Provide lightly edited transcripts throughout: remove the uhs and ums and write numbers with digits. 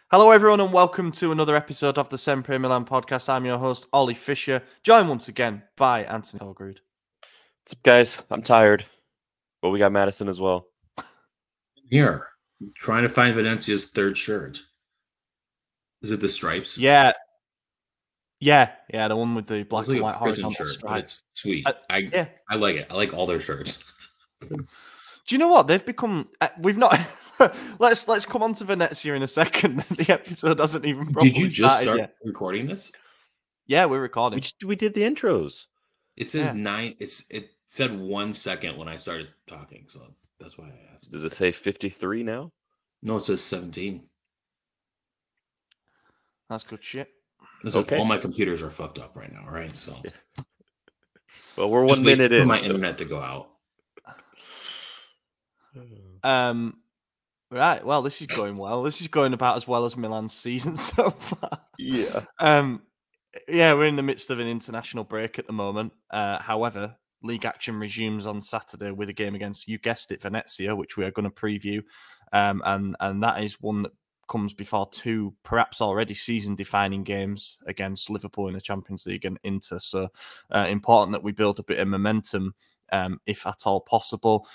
Hello, everyone, and welcome to another episode of the SempreMilan podcast. I'm your host, Ollie Fisher, joined once again by Anthony Tolgrud. What's up, guys? I'm tired, but we got Madison as well. Here, I'm trying to find Venezia's third shirt. Is it the stripes? Yeah, the one with the black It's like and white a prison horizontal shirt, but stripes. it's sweet. I like it. I like all their shirts. Do you know what they've become? We've not. let's come on to Venezia in a second. The episode hasn't even. Did you just start yet. recording this? Yeah, we're recording. We did the intros. It says 9. It said 1 second when I started talking, so that's why I asked. Does it say 53 now? No, it says 17. That's good shit. Listen, all my computers are fucked up right now, right? So, well, we're 1 minute in. My internet to go out. Right. Well, this is going well. This is going about as well as Milan's season so far. Yeah. Yeah, we're in the midst of an international break at the moment. However, league action resumes on Saturday with a game against, you guessed it, Venezia, which we are going to preview. And that is one that comes before two perhaps already season-defining games against Liverpool in the Champions League and Inter. So important that we build a bit of momentum, if at all possible.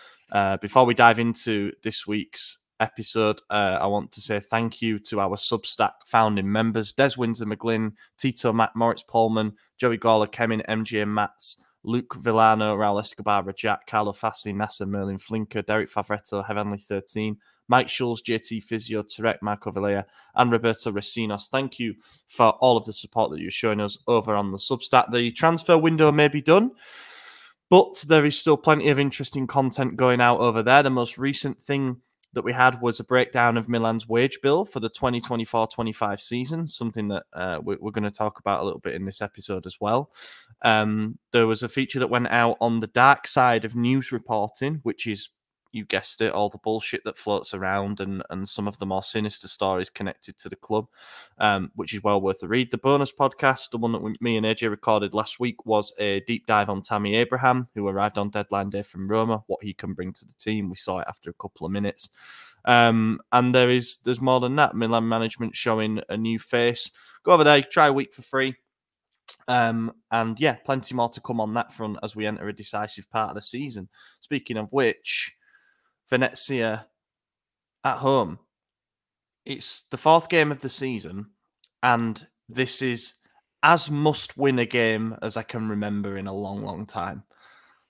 Before we dive into this week's episode, I want to say thank you to our Substack founding members: Des Windsor McGlynn, Tito, Matt, Moritz Polman, Joey Gawler, Kemin, MJ and Mats, Luke Villano, Raul Escobar, Jack, Carlo Fassi, Nasser, Merlin Flinker, Derek Favretto, Heavenly 13, Mike Schulz, JT Physio, Tarek, Marco Vilea, and Roberto Recinos. Thank you for all of the support that you're showing us over on the Substack. The transfer window may be done, but there is still plenty of interesting content going out over there. The most recent thing that we had was a breakdown of Milan's wage bill for the 2024-25 season, something that we're going to talk about a little bit in this episode as well. There was a feature that went out on the dark side of news reporting, which is, you guessed it, all the bullshit that floats around and some of the more sinister stories connected to the club, which is well worth a read. The bonus podcast, the one that me and AJ recorded last week, was a deep dive on Tammy Abraham, who arrived on deadline day from Roma, what he can bring to the team. We saw it after a couple of minutes. And there's more than that. Milan management showing a new face. Go over there, try a week for free. And yeah, plenty more to come on that front as we enter a decisive part of the season. Speaking of which, Venezia at home. It's the fourth game of the season, and this is as must-win a game as I can remember in a long, long time.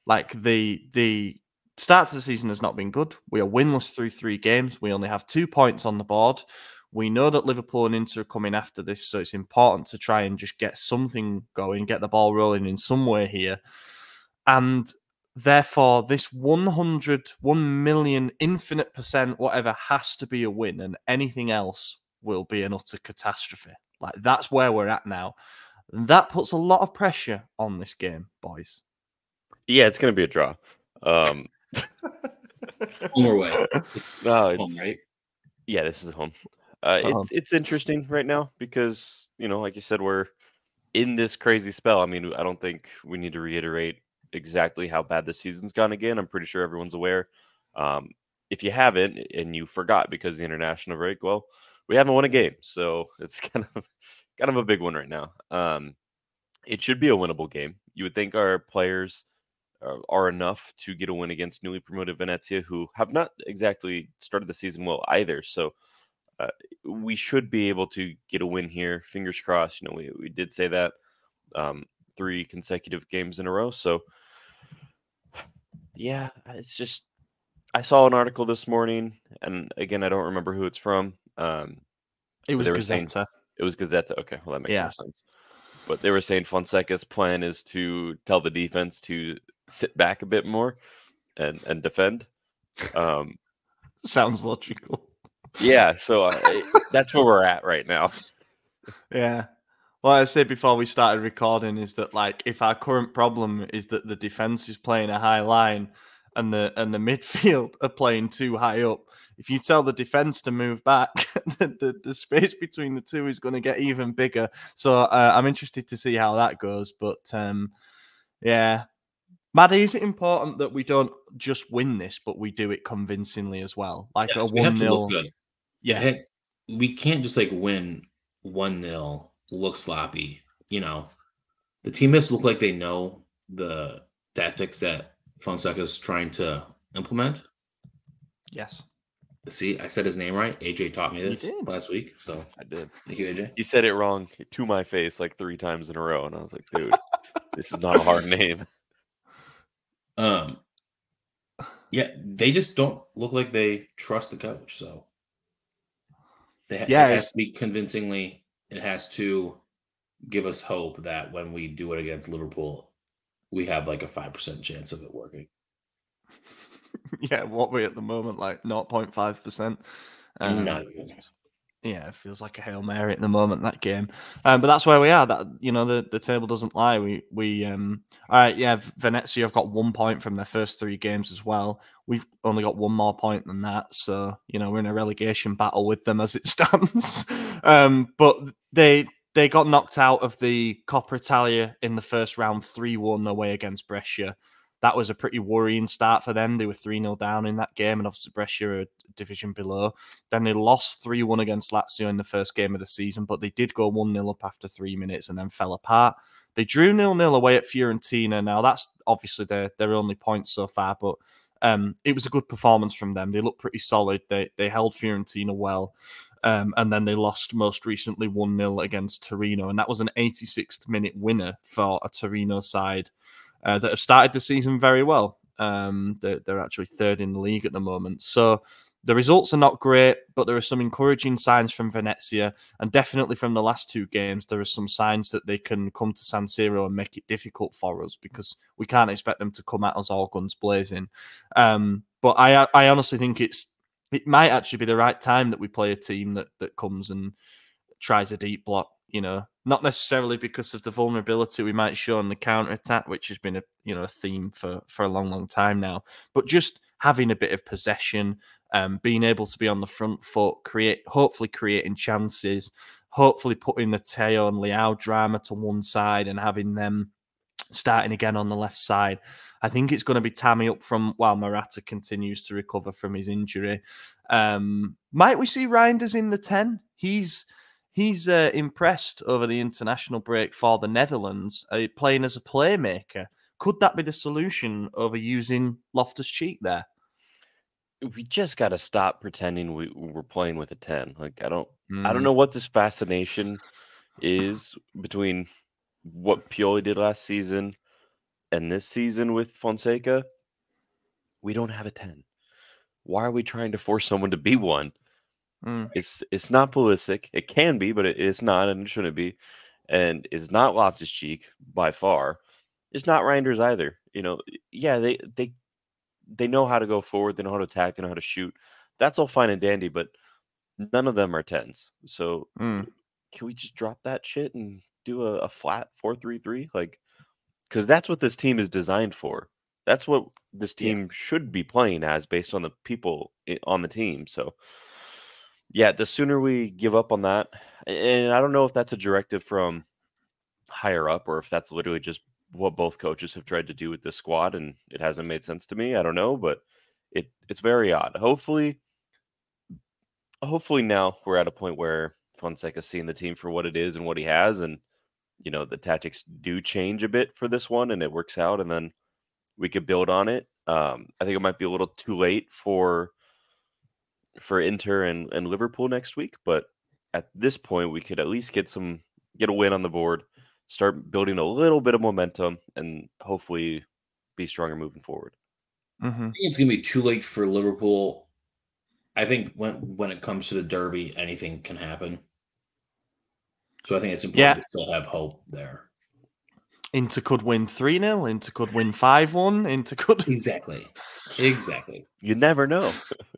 Like, the start to the season has not been good. We are winless through 3 games. We only have 2 points on the board. We know that Liverpool and Inter are coming after this, so it's important to try and just get something going, get the ball rolling in some way here. And therefore, this 100, 1 million, infinite percent, whatever, has to be a win, and anything else will be an utter catastrophe. Like, that's where we're at now. And that puts a lot of pressure on this game, boys. Yeah, it's going to be a draw. Home or away? It's home, right? Yeah, this is home. It's interesting right now because, like you said, we're in this crazy spell. I mean, I don't think we need to reiterate exactly how bad the season's gone again. I'm pretty sure everyone's aware. If you haven't and you forgot because of the international break, well, we haven't won a game, so it's kind of a big one right now. It should be a winnable game. You would think our players are enough to get a win against newly promoted Venezia, who have not exactly started the season well either. So we should be able to get a win here. Fingers crossed. We did say that 3 consecutive games in a row. So yeah, it's just, I saw an article this morning, and again, I don't remember who it's from. It was Gazzetta. It was Gazzetta. Okay, well, that makes more sense. But they were saying Fonseca's plan is to tell the defense to sit back a bit more and defend. Sounds logical. Yeah, so that's where we're at right now. Yeah. Well, I said before we started recording is that, like, if our current problem is that the defense is playing a high line and the midfield are playing too high up, if you tell the defense to move back, the space between the two is going to get even bigger. So I'm interested to see how that goes. But yeah, Maddie, is it important that we don't just win this, but we do it convincingly as well? Like, yes, a 1-0. Good. Yeah. we can't just like win 1-0, look sloppy. The teammates look like they know the tactics that Fonseca is trying to implement. Yes. See, I said his name right. AJ taught me You this did. last week, so I did. thank you, AJ. He said it wrong to my face like 3 times in a row, and I was like, dude, this is not a hard name. Yeah, they just don't look like they trust the coach. So it Yeah, has to be convincingly. It has to give us hope that when we do it against Liverpool, we have like a 5% chance of it working. yeah, what we at the moment, like 0.5%. Not even. Yeah, it feels like a Hail Mary at the moment, that game. But that's where we are. That the table doesn't lie. We all right, yeah, Venezia have got 1 point from their first 3 games as well. We've only got 1 more point than that. So, we're in a relegation battle with them as it stands. But they got knocked out of the Coppa Italia in the first round 3-1 away against Brescia. That was a pretty worrying start for them. They were 3-0 down in that game, and obviously Brescia are a division below. Then they lost 3-1 against Lazio in the first game of the season, but they did go 1-0 up after 3 minutes and then fell apart. They drew 0-0 away at Fiorentina. Now, that's obviously their only point so far, but it was a good performance from them. They looked pretty solid. They held Fiorentina well. And then they lost most recently 1-0 against Torino, and that was an 86th minute winner for a Torino side that have started the season very well. They're actually 3rd in the league at the moment. So the results are not great, but there are some encouraging signs from Venezia, and definitely from the last 2 games, there are some signs that they can come to San Siro and make it difficult for us, because we can't expect them to come at us all guns blazing. But I honestly think it might actually be the right time that we play a team that comes and tries a deep block, not necessarily because of the vulnerability we might show on the counter-attack, which has been a theme for a long time now, but just having a bit of possession, being able to be on the front foot, hopefully creating chances, hopefully putting the Teo and Leao drama to one side and having them starting again on the left side. I think it's going to be Tammy up front while Morata continues to recover from his injury. Might we see Reinders in the 10? He's impressed over the international break for the Netherlands, playing as a playmaker. Could that be the solution over using Loftus-Cheek there? We just got to stop pretending we're playing with a 10. Like, I don't know what this fascination is between what Pioli did last season and this season with Fonseca. We don't have a 10. Why are we trying to force someone to be one? It's not Pulisic. It can be, but it's not, and it shouldn't be. And it's not Loftus-Cheek by far. It's not Reinders either. Yeah, they know how to go forward. They know how to attack. They know how to shoot. That's all fine and dandy, but none of them are 10s. So can we just drop that shit and do a flat 4-3-3? Like, because that's what this team is designed for. That's what this team should be playing as based on the people on the team. So, yeah, the sooner we give up on that, and I don't know if that's a directive from higher up or if that's literally just what both coaches have tried to do with this squad, and it hasn't made sense to me. I don't know, but it's very odd. Hopefully now we're at a point where Fonseca's seeing the team for what it is and what he has, and the tactics do change a bit for this one, and it works out, and then we could build on it. I think it might be a little too late for Inter and Liverpool next week, but at this point we could at least get a win on the board, start building a little bit of momentum, and hopefully be stronger moving forward. I think it's gonna be too late for Liverpool. I think when it comes to the derby, anything can happen. So I think it's important to still have hope there. Inter could win 3-0. Inter could win 5-1. Inter could exactly. You never know.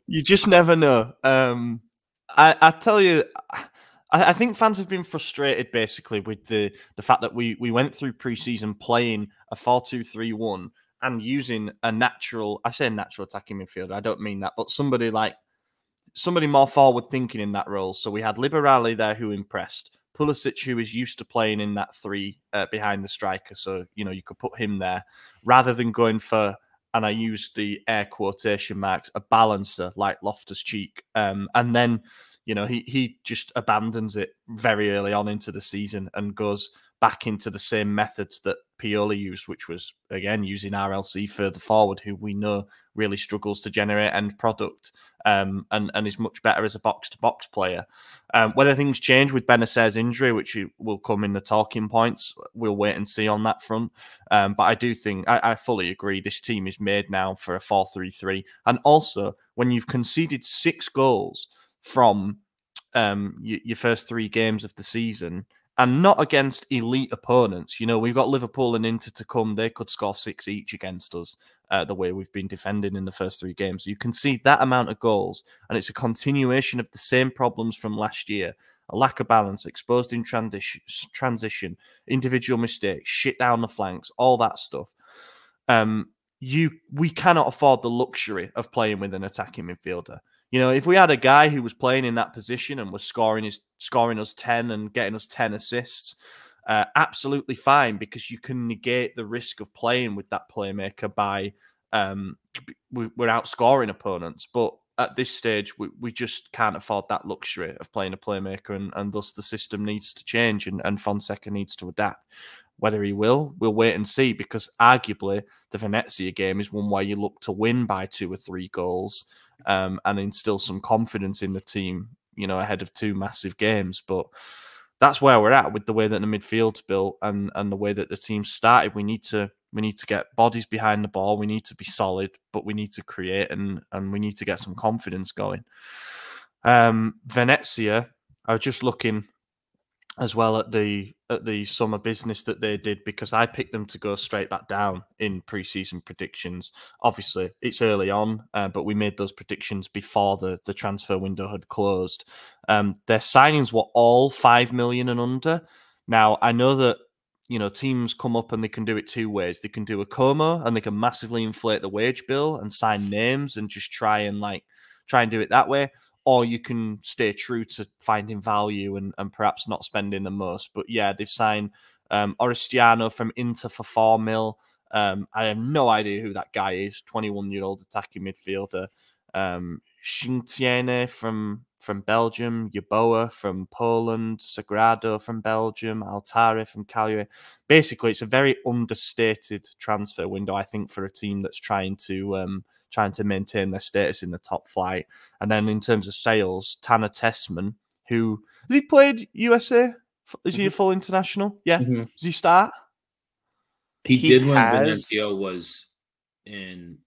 You just never know. I tell you, I think fans have been frustrated basically with the fact that we went through preseason playing a 4-2-3-1 and using a natural attacking midfielder. I don't mean that, but somebody more forward thinking in that role. So we had Liberali there who impressed. Pulisic, who is used to playing in that 3 behind the striker. So, you could put him there rather than going for, and I use the air quotation marks, a balancer like Loftus-Cheek. And then he just abandons it very early on into the season and goes back into the same methods that Pioli used, which was, again, using RLC further forward, who we know really struggles to generate end product and is much better as a box-to-box player. Whether things change with Bennacer's injury, which will come in the talking points, we'll wait and see on that front. But I do think, I fully agree, this team is made now for a 4-3-3. And also, when you've conceded 6 goals from your first 3 games of the season, and not against elite opponents. We've got Liverpool and Inter to come. They could score 6 each against us, the way we've been defending in the first 3 games. You can see that amount of goals, and it's a continuation of the same problems from last year. A lack of balance, exposed in transition, individual mistakes, shit down the flanks, all that stuff. We cannot afford the luxury of playing with an attacking midfielder. If we had a guy who was playing in that position and was scoring us 10 and getting us 10 assists, absolutely fine, because you can negate the risk of playing with that playmaker by we're outscoring opponents. But at this stage, we just can't afford that luxury of playing a playmaker, and thus the system needs to change, and Fonseca needs to adapt. Whether he will, we'll wait and see, because arguably the Venezia game is one where you look to win by 2 or 3 goals. And instill some confidence in the team, ahead of 2 massive games. But that's where we're at with the way that the midfield's built and the way that the team started. We need to get bodies behind the ball. We need to be solid, but we need to create and we need to get some confidence going. Venezia, I was just looking as well at the summer business that they did, because I picked them to go straight back down in pre-season predictions. Obviously, it's early on, but we made those predictions before the transfer window had closed. Their signings were all 5 million and under. Now, I know that teams come up and they can do it 2 ways. They can do a Como and they can massively inflate the wage bill and sign names and just try and do it that way. Or you can stay true to finding value and perhaps not spending the most. But yeah, they've signed Orestiano from Inter for 4 mil. I have no idea who that guy is. 21-year-old attacking midfielder. Shintiene from Belgium. Yeboah from Poland. Sagrado from Belgium. Altare from Cagliari. Basically, it's a very understated transfer window, I think, for a team that's trying to maintain their status in the top flight. And then in terms of sales, Tanner Tessman, who has he played USA? Is he a full international? Yeah. Does he start? He did when Venezia was in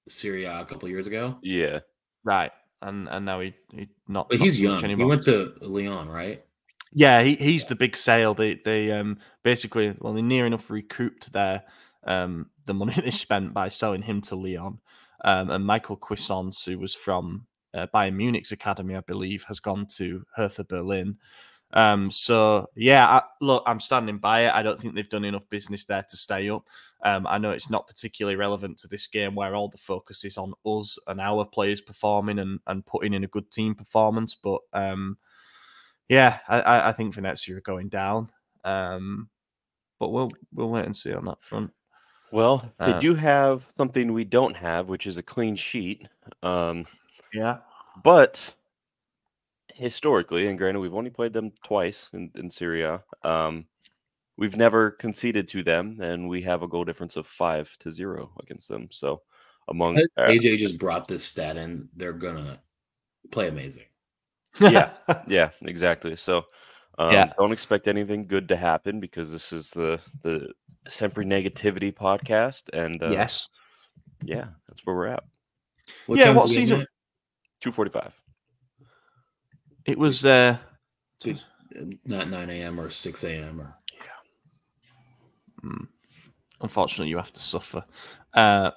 Serie A a couple of years ago. Yeah. Right. And now he not. But he's young. Anymore. He went to Lyon, right? Yeah, he's the big sale. They basically, they're near enough recouped the money they spent by selling him to Lyon. And Michael Cuisance, who was from Bayern Munich's academy, I believe, has gone to Hertha Berlin. So yeah, I'm standing by it. I don't think they've done enough business there to stay up. I know it's not particularly relevant to this game, where all the focus is on us and our players performing and putting in a good team performance. But yeah, I think Venezia are going down. But we'll wait and see on that front. Well, they do have something we don't have, which is a clean sheet. Yeah. But historically, and granted, we've only played them twice in Serie A. We've never conceded to them, and we have a goal difference of 5-0 against them. So, among AJ just brought this stat in, they're gonna play amazing. Yeah, exactly. So, don't expect anything good to happen, because this is the Sempre Negativity podcast, and yes, yeah, that's where we're at. What season? 2:45. It was not 9 a.m. or 6 a.m. or Unfortunately, you have to suffer.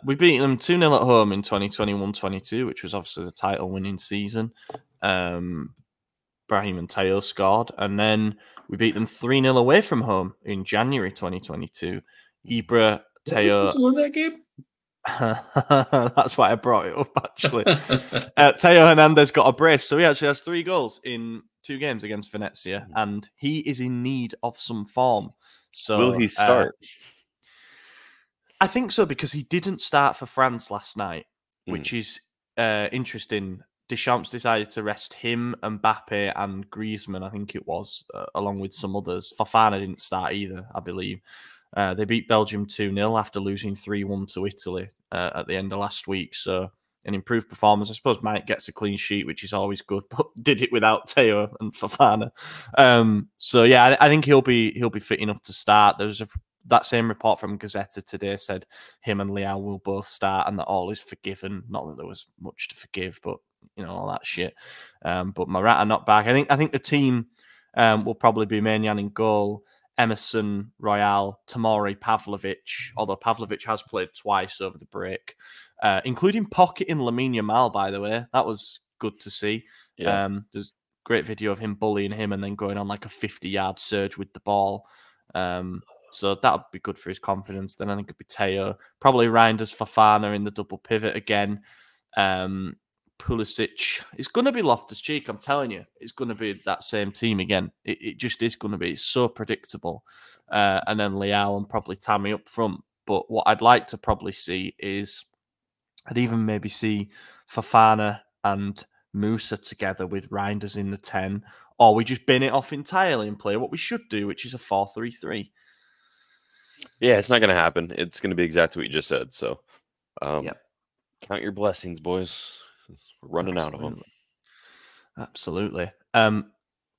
We beat them 2-0 at home in 2021-22, which was obviously the title-winning season. Brahim and Teo scored, and then we beat them 3-0 away from home in January 2022. Ibra, Teo. What was that game? That's why I brought it up, actually. Teo Hernandez got a brace, so he actually has 3 goals in 2 games against Venezia, and he is in need of some form. So will he start? I think so, because he didn't start for France last night, which is interesting Deschamps decided to rest him, Mbappe, and Griezmann, I think it was, along with some others. Fofana didn't start either, I believe. They beat Belgium 2-0 after losing 3-1 to Italy at the end of last week. So an improved performance. I suppose Mike gets a clean sheet, which is always good, but did it without Teo and Fofana. So yeah, I think he'll be fit enough to start. There's that same report from Gazzetta today said him and Leao will both start and that all is forgiven. Not that there was much to forgive, but all that shit. But Morata not back. I think the team will probably be Maignan in goal, Emerson, Royale, Tomori, Pavlovic, although Pavlovic has played twice over the break, including pocketing Lamine Yamal, by the way. That was good to see. Yeah. There's a great video of him bullying him and then going on like a 50-yard surge with the ball. So that would be good for his confidence. Then I think it'd be Teo. Probably Reinders, Fofana in the double pivot again. Pulisic. It's going to be Loftus-Cheek, I'm telling you. It's going to be that same team again. It just is going to be. It's so predictable. And then Leao and probably Tammy up front. But what I'd like to probably see is I'd even maybe see Fofana and Musa together with Reinders in the 10. Or we just bin it off entirely and play what we should do, which is a 4-3-3. Yeah, it's not going to happen. It's going to be exactly what you just said. So, Yep. Count your blessings, boys. We're running out of them. Absolutely.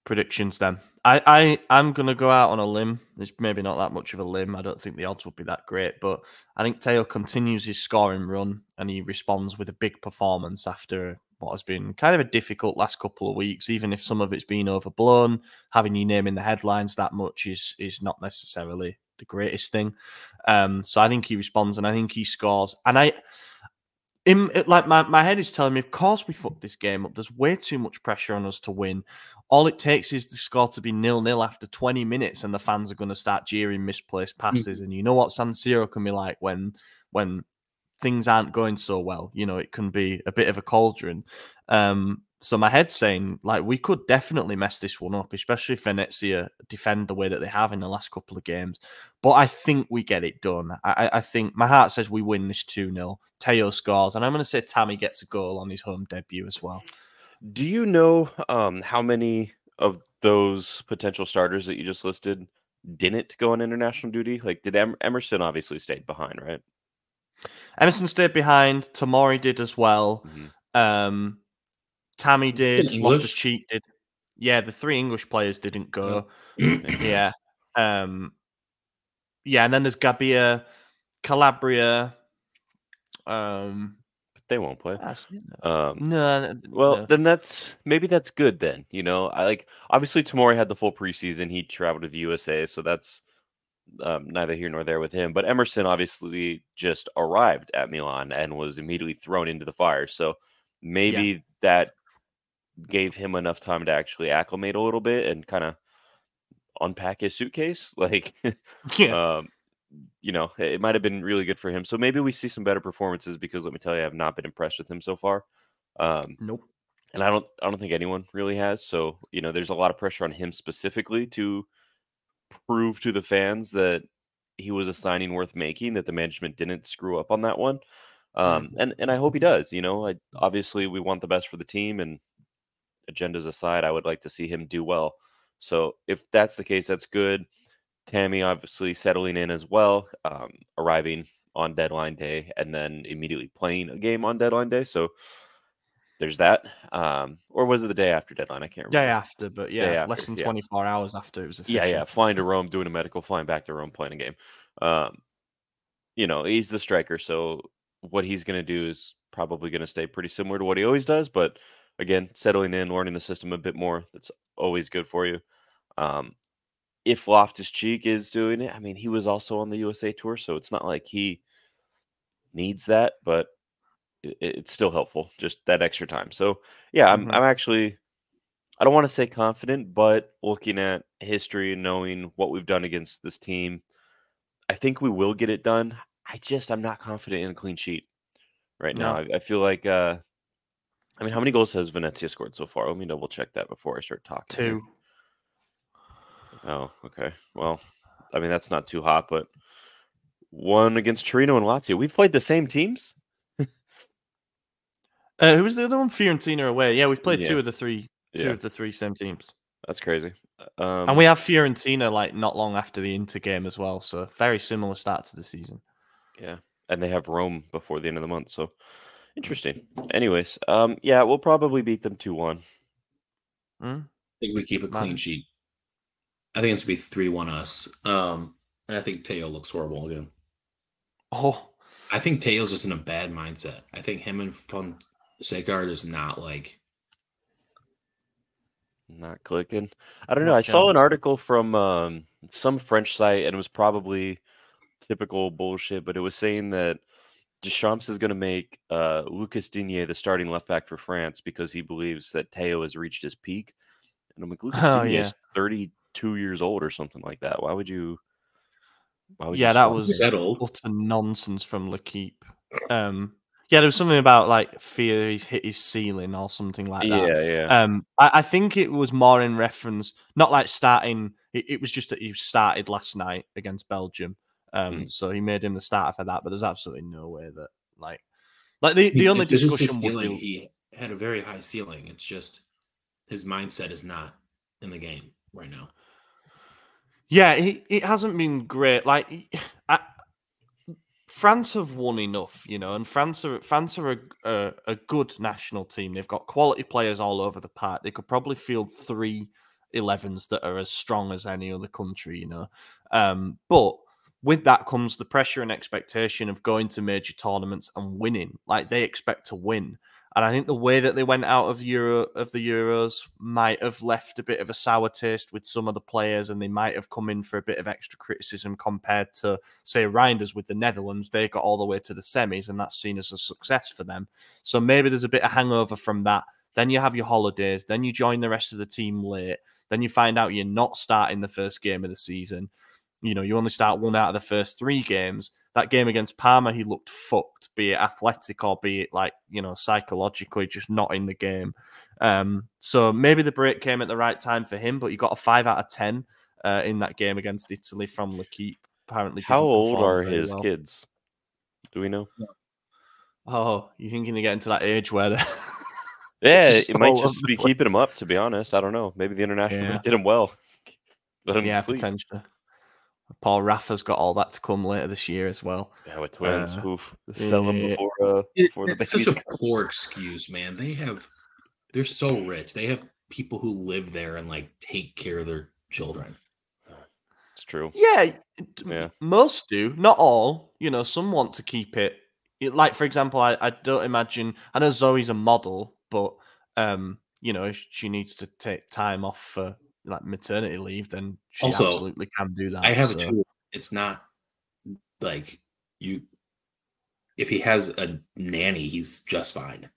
Predictions then. I'm going to go out on a limb. It's maybe not that much of a limb. I don't think the odds would be that great, but I think Teo continues his scoring run and he responds with a big performance after what has been kind of a difficult last couple of weeks. Even if some of it's been overblown, having your name in the headlines that much is not necessarily the greatest thing. So I think he responds and I think he scores. And my head is telling me, of course we fucked this game up. There's way too much pressure on us to win. All it takes is the score to be 0-0 after 20 minutes and the fans are going to start jeering misplaced passes. And you know what San Siro can be like when things aren't going so well. It can be a bit of a cauldron. So my head's saying, like, we could definitely mess this one up, especially if Venezia defend the way that they have in the last couple of games. But I think we get it done. I think my heart says we win this 2-0. Teo scores, and I'm going to say Tammy gets a goal on his home debut as well. Do you know how many of those potential starters that you just listed didn't go on international duty? Like, did Emerson obviously stayed behind, right? Emerson stayed behind. Tomori did as well. Mm-hmm. Tammy did. Loftus-Cheek did. Yeah, the 3 English players didn't go. Yeah. Yeah, and then there's Gabia, Calabria. But they won't play. No. Then that's good then. Obviously Tomori had the full preseason. He traveled to the USA, so that's neither here nor there with him. But Emerson obviously just arrived at Milan and was immediately thrown into the fire. So maybe that gave him enough time to actually acclimate a little bit and kind of unpack his suitcase. It might have been really good for him. So maybe we see some better performances because let me tell you, I have not been impressed with him so far. Nope. And I don't think anyone really has. So, there's a lot of pressure on him specifically to prove to the fans that he was a signing worth making, that the management didn't screw up on that one. And I hope he does. Obviously we want the best for the team, and agendas aside, I would like to see him do well. So if that's the case, that's good. Tammy obviously settling in as well, arriving on deadline day and then immediately playing a game on deadline day. So there's that. Or was it the day after deadline? I can't remember. Day after, but yeah, less than 24 hours after it was official. Yeah. Flying to Rome, doing a medical, flying back to Rome, playing a game. He's the striker, so what he's going to do is probably going to stay pretty similar to what he always does. But again, settling in, learning the system a bit more, that's always good for you. If Loftus-Cheek is doing it, I mean, he was also on the USA tour, so it's not like he needs that, but it's still helpful, just that extra time. So, yeah, I'm actually, I don't want to say confident, but looking at history and knowing what we've done against this team, I think we will get it done. I'm not confident in a clean sheet right now. I feel like, how many goals has Venezia scored so far? Let me double check that before I start talking. 2. Here. Oh, okay. Well, that's not too hot, but 1 against Torino and Lazio. We've played the same teams. Who was the other one? Fiorentina away. Yeah, we've played two of the three same teams. That's crazy. And we have Fiorentina like not long after the Inter game as well. So very similar start to the season. Yeah, and they have Rome before the end of the month. So interesting. Anyways, yeah, we'll probably beat them 2-1. I think we keep a clean sheet. I think it's going to be 3-1 us. And I think Teo looks horrible again. Oh. I think Teo's just in a bad mindset. I think him and Fonseca are just not clicking. I don't know. I saw an article from some French site, and it was probably typical bullshit, but it was saying that Deschamps is going to make Lucas Digne the starting left back for France because he believes that Teo has reached his peak. And I'm like, Lucas Digne is 32 years old or something like that. Why would you? That was utter nonsense from L'Equipe. There was something about like fear he's hit his ceiling or something like that. Yeah. I think it was more in reference, not like starting. It was just that he started last night against Belgium. So he made him the starter for that. But there's absolutely no way that like the only discussion would be he had a very high ceiling. It's just his mindset is not in the game right now. Yeah, it hasn't been great. Like, France have won enough, and France are a good national team. They've got quality players all over the park. They could probably field 3 11s that are as strong as any other country, But with that comes the pressure and expectation of going to major tournaments and winning. Like, they expect to win. And I think the way that they went out of the Euros might have left a bit of a sour taste with some of the players, and they might have come in for a bit of extra criticism compared to, say, Reinders with the Netherlands. They got all the way to the semis, and that's seen as a success for them. So maybe there's a bit of hangover from that. Then you have your holidays. Then you join the rest of the team late. Then you find out you're not starting the first game of the season. You only start 1 out of the first 3 games. That game against Parma, he looked fucked, be it athletic or be it psychologically just not in the game. So maybe the break came at the right time for him, but he got a 5 out of 10 in that game against Italy from L'Equipe. Apparently, how old are his kids? Do we know? Oh, you thinking they're getting to that age where they're... Yeah, it might just be keeping him up, to be honest. I don't know. Maybe the international did him well. Let him sleep. Potentially. Paul Rafa's got all that to come later this year as well. Yeah, with twins. Sell them before the It's such a poor excuse, man. They're so rich. They have people who live there and take care of their children. It's true. Yeah. Most do, not all. Some want to keep it. Like, for example, I don't imagine. I know Zoe's a model, but if she needs to take time off for maternity leave, then she absolutely can do that. I have a 2. It's not like you. If he has a nanny, he's just fine.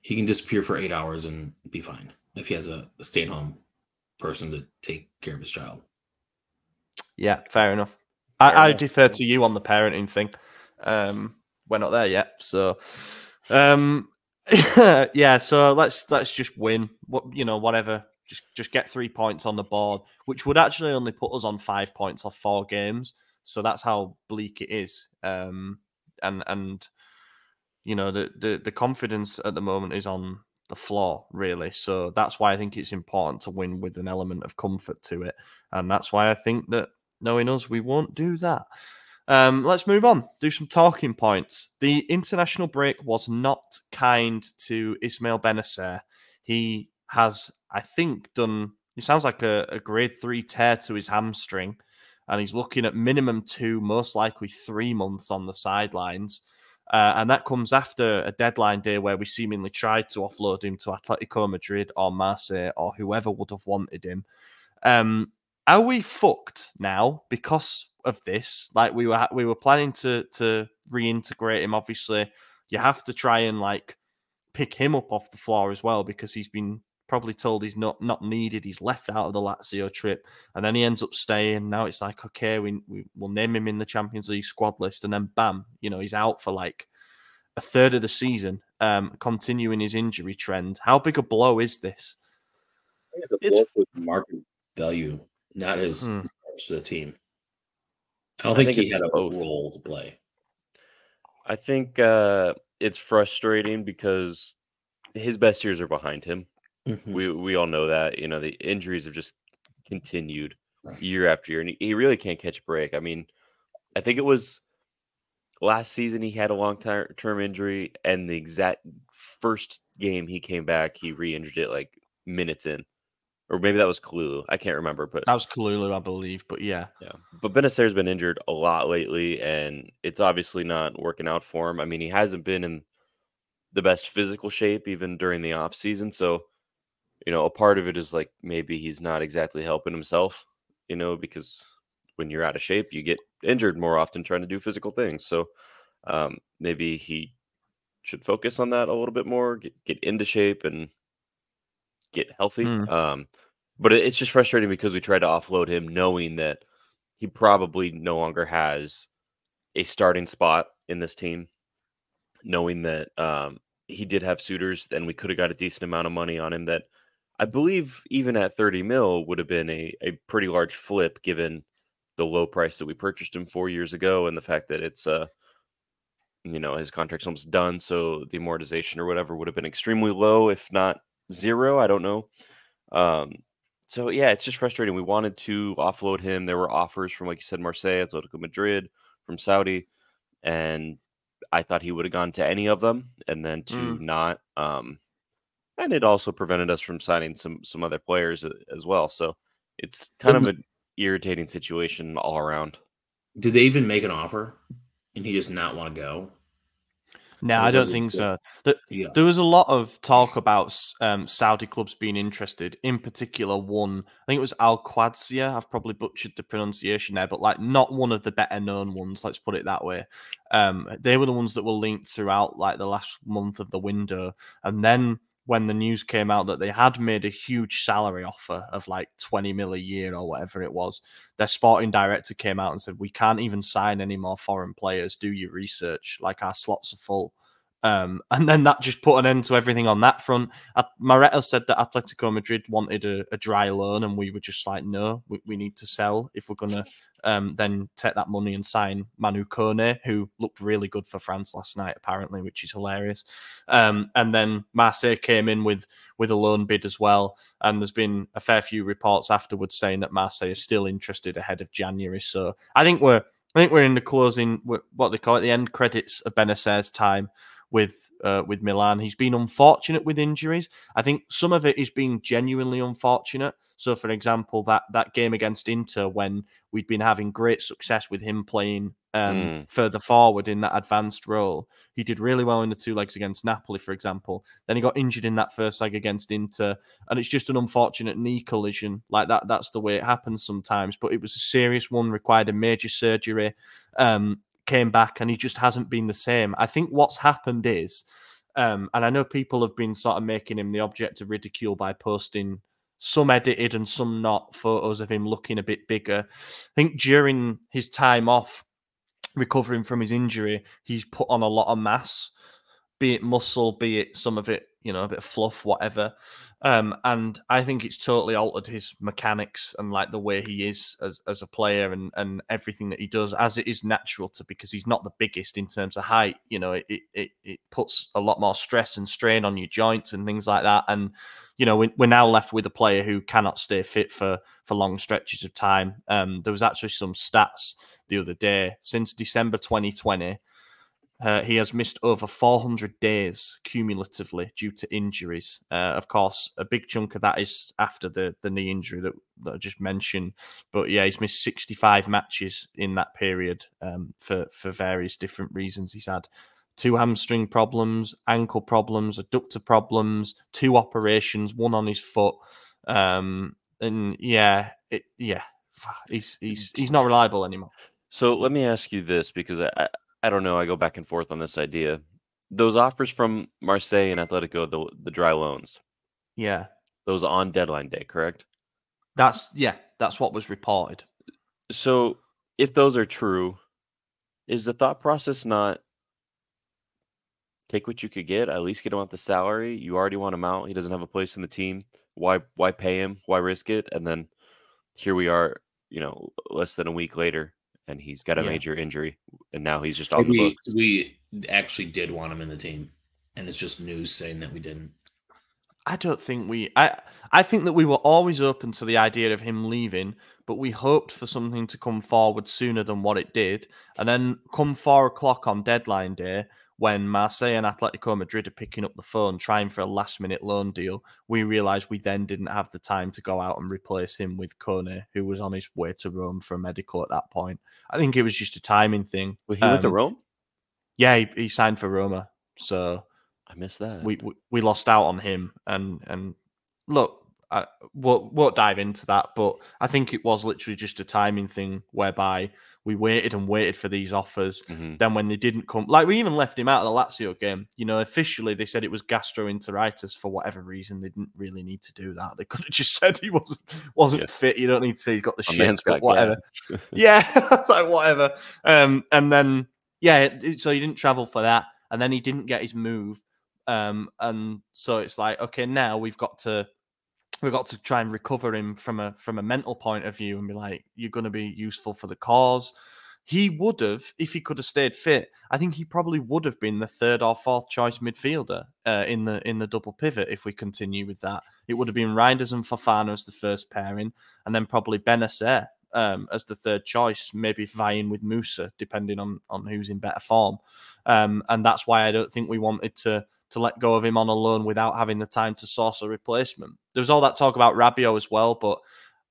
He can disappear for 8 hours and be fine if he has a stay-at-home person to take care of his child. Yeah, fair enough. I defer to you on the parenting thing. We're not there yet, so so let's just win. Whatever. Just get 3 points on the board, which would actually only put us on 5 points off 4 games. So that's how bleak it is. The confidence at the moment is on the floor, really. So that's why I think it's important to win with an element of comfort to it. And that's why I think that, knowing us, we won't do that. Let's move on. Do some talking points. The international break was not kind to Ismail Bennacer. He has, I think, he sounds like a grade 3 tear to his hamstring, and he's looking at minimum 2, most likely 3 months on the sidelines. And that comes after a deadline day where we seemingly tried to offload him to Atletico Madrid or Marseille or whoever would have wanted him. Are we fucked now because of this? Like, we were planning to reintegrate him. Obviously, you have to try and pick him up off the floor as well, because he's been probably told he's not needed. He's left out of the Lazio trip, and then he ends up staying. Now it's like, okay, we'll name him in the Champions League squad list, and then bam, he's out for a third of the season, continuing his injury trend. How big a blow is this? It's with market value, not his to the team. I don't think he had a role to play. I think it's frustrating because his best years are behind him. Mm-hmm. We all know that. The injuries have just continued year after year, and he really can't catch a break. I mean, I think it was last season he had a long-term injury, and the exact first game he came back, he re-injured it like minutes in. Or maybe that was Kalulu. I can't remember, but that was Kalulu, I believe. But yeah. But Bennacer's been injured a lot lately, and it's obviously not working out for him. I mean, he hasn't been in the best physical shape even during the off season. So, a part of it is like maybe he's not exactly helping himself, because when you're out of shape, you get injured more often trying to do physical things. So maybe he should focus on that a little bit more, get into shape and get healthy. But it's just frustrating because we tried to offload him knowing that he probably no longer has a starting spot in this team, knowing that he did have suitors, and we could have got a decent amount of money on him that I believe even at 30 mil would have been a pretty large flip given the low price that we purchased him 4 years ago and the fact that it's his contract's almost done, so the amortization or whatever would have been extremely low, if not zero. I don't know. So yeah, it's just frustrating. We wanted to offload him. There were offers from, like you said, Marseille, Atletico Madrid, from Saudi, and I thought he would have gone to any of them, and then to not. And it also prevented us from signing some other players as well. So it's kind of an irritating situation all around. Did they even make an offer, and he just not want to go? No, I don't think so. There was a lot of talk about Saudi clubs being interested. In particular, one, I think it was Al Qadsia. I've probably butchered the pronunciation there, but like not one of the better known ones. Let's put it that way. They were the ones that were linked throughout like the last month of the window, and then when the news came out that they had made a huge salary offer of like 20 mil a year or whatever it was, their sporting director came out and said, we can't even sign any more foreign players. Do your research. Like our slots are full. And then that just put an end to everything on that front. Moreta said that Atletico Madrid wanted a dry loan, and we were just like, no, we need to sell if we're going to then take that money and sign Manu Kone, who looked really good for France last night, apparently, which is hilarious. And then Marseille came in with a loan bid as well. And there's been a fair few reports afterwards saying that Marseille is still interested ahead of January. So I think we're in the closing, what they call it, the end credits of Bennacer's time with Milan. He's been unfortunate with injuries. I think some of it is being genuinely unfortunate. So, for example, that game against Inter, when we'd been having great success with him playing further forward in that advanced role, he did really well in the 2 legs against Napoli, for example. Then he got injured in that first leg against Inter, and it's just an unfortunate knee collision. Like that, that's the way it happens sometimes. But it was a serious one, required a major surgery. Came back, and he just hasn't been the same. I think what's happened is, and I know people have been sort of making him the object of ridicule by posting some edited and some not photos of him looking a bit bigger. I think during his time off, recovering from his injury, he's put on a lot of mass, be it muscle, be it some of it, a bit of fluff, whatever. And I think it's totally altered his mechanics and like the way he is as a player and everything that he does, as it is natural to, because he's not the biggest in terms of height. It puts a lot more stress and strain on your joints and things like that. And, we're now left with a player who cannot stay fit for long stretches of time. There was actually some stats the other day. Since December 2020, he has missed over 400 days cumulatively due to injuries. Of course, a big chunk of that is after the knee injury that I just mentioned. But yeah, he's missed 65 matches in that period for various different reasons. He's had 2 hamstring problems, ankle problems, adductor problems, 2 operations, 1 on his foot. And he's not reliable anymore. So let me ask you this, because I don't know. I go back and forth on this idea. Those offers from Marseille and Atletico, the dry loans. Yeah. Those on deadline day, correct? That's what was reported. So if those are true, is the thought process not take what you could get, at least get him off the salary? You already want him out. He doesn't have a place in the team. Why pay him? Why risk it? And then here we are, less than a week later, and he's got a major injury, and now he's just on the books. We actually did want him in the team, and it's just news saying that we didn't. I don't think we. I think that we were always open to the idea of him leaving, but we hoped for something to come forward sooner than what it did. And then come 4 o'clock on deadline day, when Marseille and Atletico Madrid are picking up the phone trying for a last-minute loan deal, we realised we then didn't have the time to go out and replace him with Kone, who was on his way to Rome for a medical at that point. I think it was just a timing thing. Well, he went to Rome? Yeah, he signed for Roma. So I missed that. We lost out on him, and look, I won't dive into that, but I think it was literally just a timing thing whereby we waited and waited for these offers. Then when they didn't come, like we even left him out of the Lazio game. You know, officially they said it was gastroenteritis for whatever reason. They didn't really need to do that. They could have just said he wasn't fit. You don't need to say he's got the shit, but whatever. Yeah, like whatever. And then so he didn't travel for that, and then he didn't get his move. And so it's like, okay, now we've got to try and recover him from a mental point of view and be like, you're going to be useful for the cause. He would have, if he could have stayed fit, I think he probably would have been the 3rd or 4th choice midfielder in the double pivot if we continue with that. It would have been Reinders and Fofana as the first pairing, and then probably Bennacer as the 3rd choice, maybe vying with Musa, depending on who's in better form. And that's why I don't think we wanted to let go of him on a loan without having the time to source a replacement. There was all that talk about Rabiot as well, but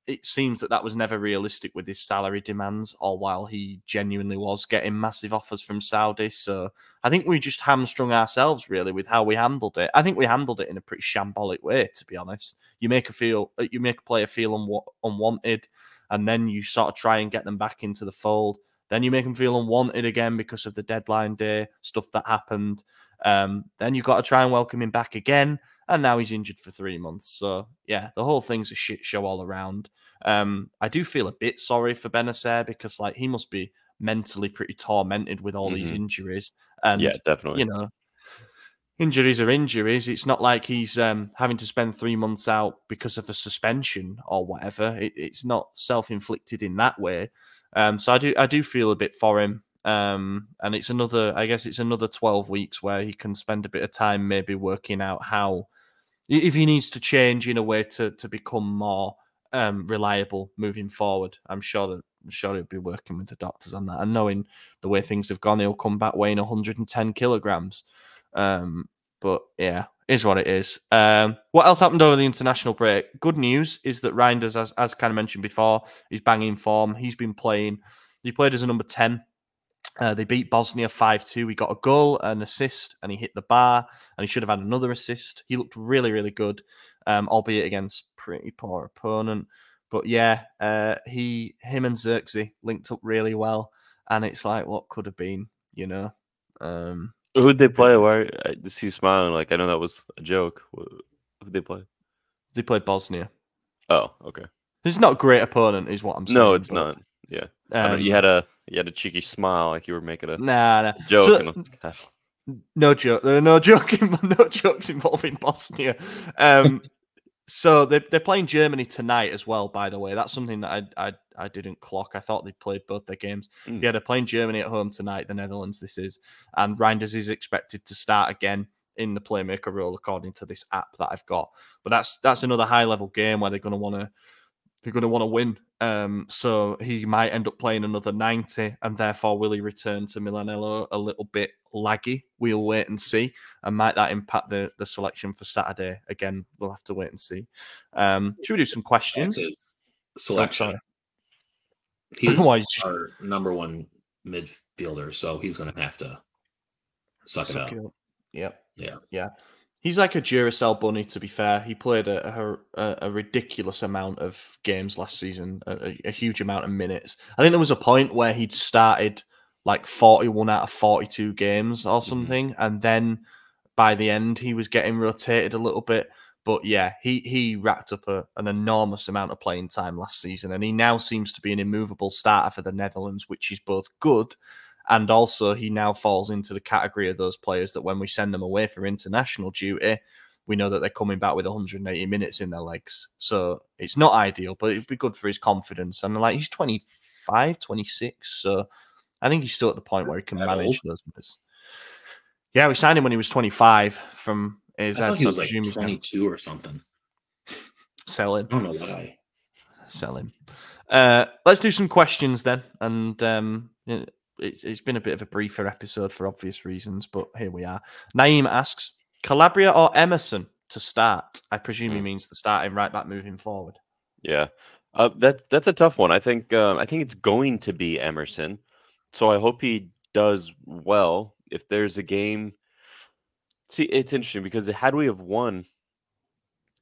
it seems that was never realistic with his salary demands, all while he genuinely was getting massive offers from Saudi. So I think we just hamstrung ourselves, really, with how we handled it. I think we handled it in a pretty shambolic way, to be honest. You make a player feel unwanted, and then you sort of try and get them back into the fold. Then you make them feel unwanted again because of the deadline day, stuff that happened. Then you've got to try and welcome him back again, and now he's injured for 3 months. So yeah, the whole thing's a shit show all around. I do feel a bit sorry for Bennacer because like he must be mentally pretty tormented with all these injuries. And yeah, definitely. You know, injuries are injuries. It's not like he's having to spend 3 months out because of a suspension or whatever. It's not self-inflicted in that way. So I do feel a bit for him. And it's another 12 weeks where he can spend a bit of time maybe working out how, if he needs to change in a way to become more reliable moving forward. I'm sure he'll be working with the doctors on that. And knowing the way things have gone, he'll come back weighing 110 kilograms. But yeah, is what it is. What else happened over the international break? Good news is that Reinders, as kind of mentioned before, is banging form. He's been playing. He played as a number 10. They beat Bosnia 5-2. He got a goal, an assist, and he hit the bar, and he should have had another assist. He looked really, really good, albeit against pretty poor opponent. But yeah, him and Xerxes linked up really well, and it's like, what could have been, you know? Who'd they play? Why I just see you smiling? Like, I know that was a joke. Who'd they play? They played Bosnia. Oh, okay. It's not a great opponent, is what I'm saying. No, it's not. Yeah. You had a cheeky smile, like you were making a joke. No joke. There are no jokes involving Bosnia. So they're playing Germany tonight as well. By the way, that's something that I didn't clock. I thought they played both their games. Yeah, they're playing Germany at home tonight. The Netherlands, this is, and Reinders is expected to start again in the playmaker role according to this app that I've got. But that's another high level game where they're going to want to win. So he might end up playing another 90, and therefore will he return to Milanello a little bit laggy? We'll wait and see. And might that impact the selection for Saturday? Again, we'll have to wait and see. Should we do some questions? His selection. Oh, he's our number 1 midfielder, so he's going to have to suck it up. Yep. Yeah. He's like a Duracell bunny, to be fair. He played a ridiculous amount of games last season, a huge amount of minutes. I think there was a point where he'd started like 41 out of 42 games or something, and then by the end he was getting rotated a little bit. But yeah, he racked up an enormous amount of playing time last season, and he now seems to be an immovable starter for the Netherlands, which is both good. And also, he now falls into the category of those players that when we send them away for international duty, we know that they're coming back with 180 minutes in their legs. So it's not ideal, but it'd be good for his confidence. And like, he's 25, 26. So I think he's still at the point where he can manage those moves. Yeah, we signed him when he was 25 from his. I thought he was like 22 or something. Sell him. I don't know why. Sell him. Let's do some questions then. And it's been a bit of a briefer episode for obvious reasons, but here we are. Naeem asks, Calabria or Emerson to start? I presume he means the starting right back moving forward. Yeah, that's a tough one. I think it's going to be Emerson. So I hope he does well. If there's a game, see, it's interesting because had we have won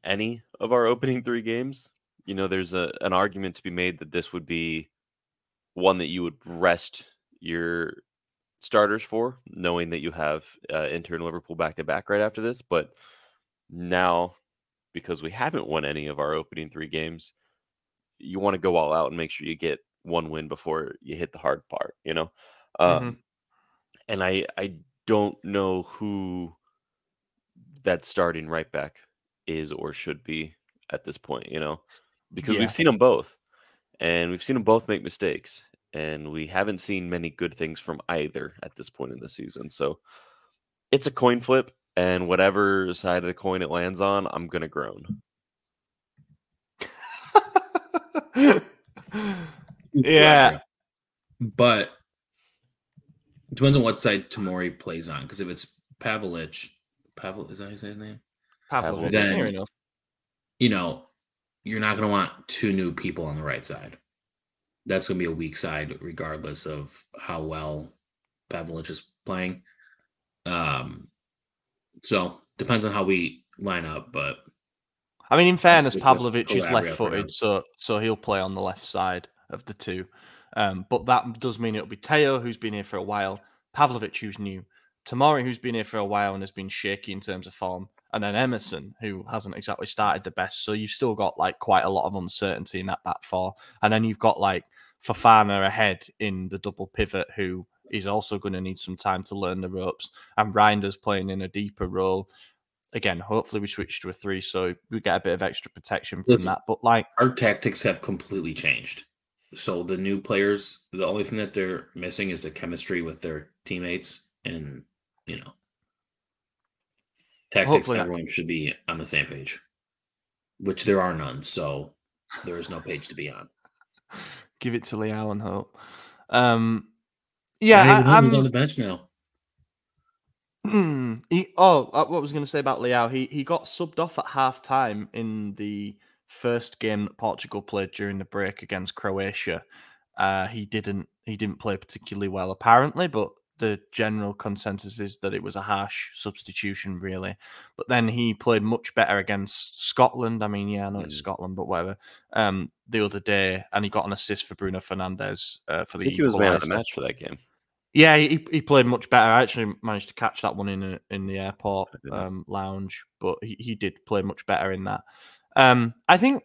any of our opening 3 games, there's an argument to be made that this would be one that you would rest your starters for, knowing that you have Inter and Liverpool back-to-back right after this. But now, because we haven't won any of our opening 3 games, you want to go all out and make sure you get one win before you hit the hard part, And I don't know who that starting right back is or should be at this point, because we've seen them both, and we've seen them both make mistakes, and we haven't seen many good things from either at this point in the season. So it's a coin flip, and whatever side of the coin it lands on, I'm going to groan. Yeah. But it depends on what side Tomori plays on. Because if it's Pavlic, is that how you say his name? Pavlovic. Then, you're not going to want 2 new people on the right side. That's going to be a weak side, regardless of how well Pavlic is playing. So depends on how we line up, but I mean, in fairness, Pavlovic is left-footed, so he'll play on the left side of the 2. But that does mean it'll be Teo, who's been here for a while, Pavlovic, who's new, Tomori, who's been here for a while and has been shaky in terms of form, and then Emerson, who hasn't exactly started the best. So you've still got like quite a lot of uncertainty in that back 4. And then you've got like Fofana ahead in the double pivot, who is also going to need some time to learn the ropes. And Reinders playing in a deeper role. Again, hopefully we switch to a 3, so we get a bit of extra protection from that. But like our tactics have completely changed. So the new players, the only thing that they're missing is the chemistry with their teammates, and tactics. Everyone should be on the same page, which there are none. So there is no page to be on. Give it to Leao and hope. He's on the bench now. What was going to say about Leao? He got subbed off at half time in the first game that Portugal played during the break against Croatia. He didn't play particularly well, apparently, but the general consensus is that it was a harsh substitution, really. But then he played much better against Scotland. I mean, I know it's Scotland, but whatever. The other day, and he got an assist for Bruno Fernandes for the. I think he was man of the match for that game. Yeah, he played much better. I actually managed to catch that one in the airport lounge, but he did play much better in that. I think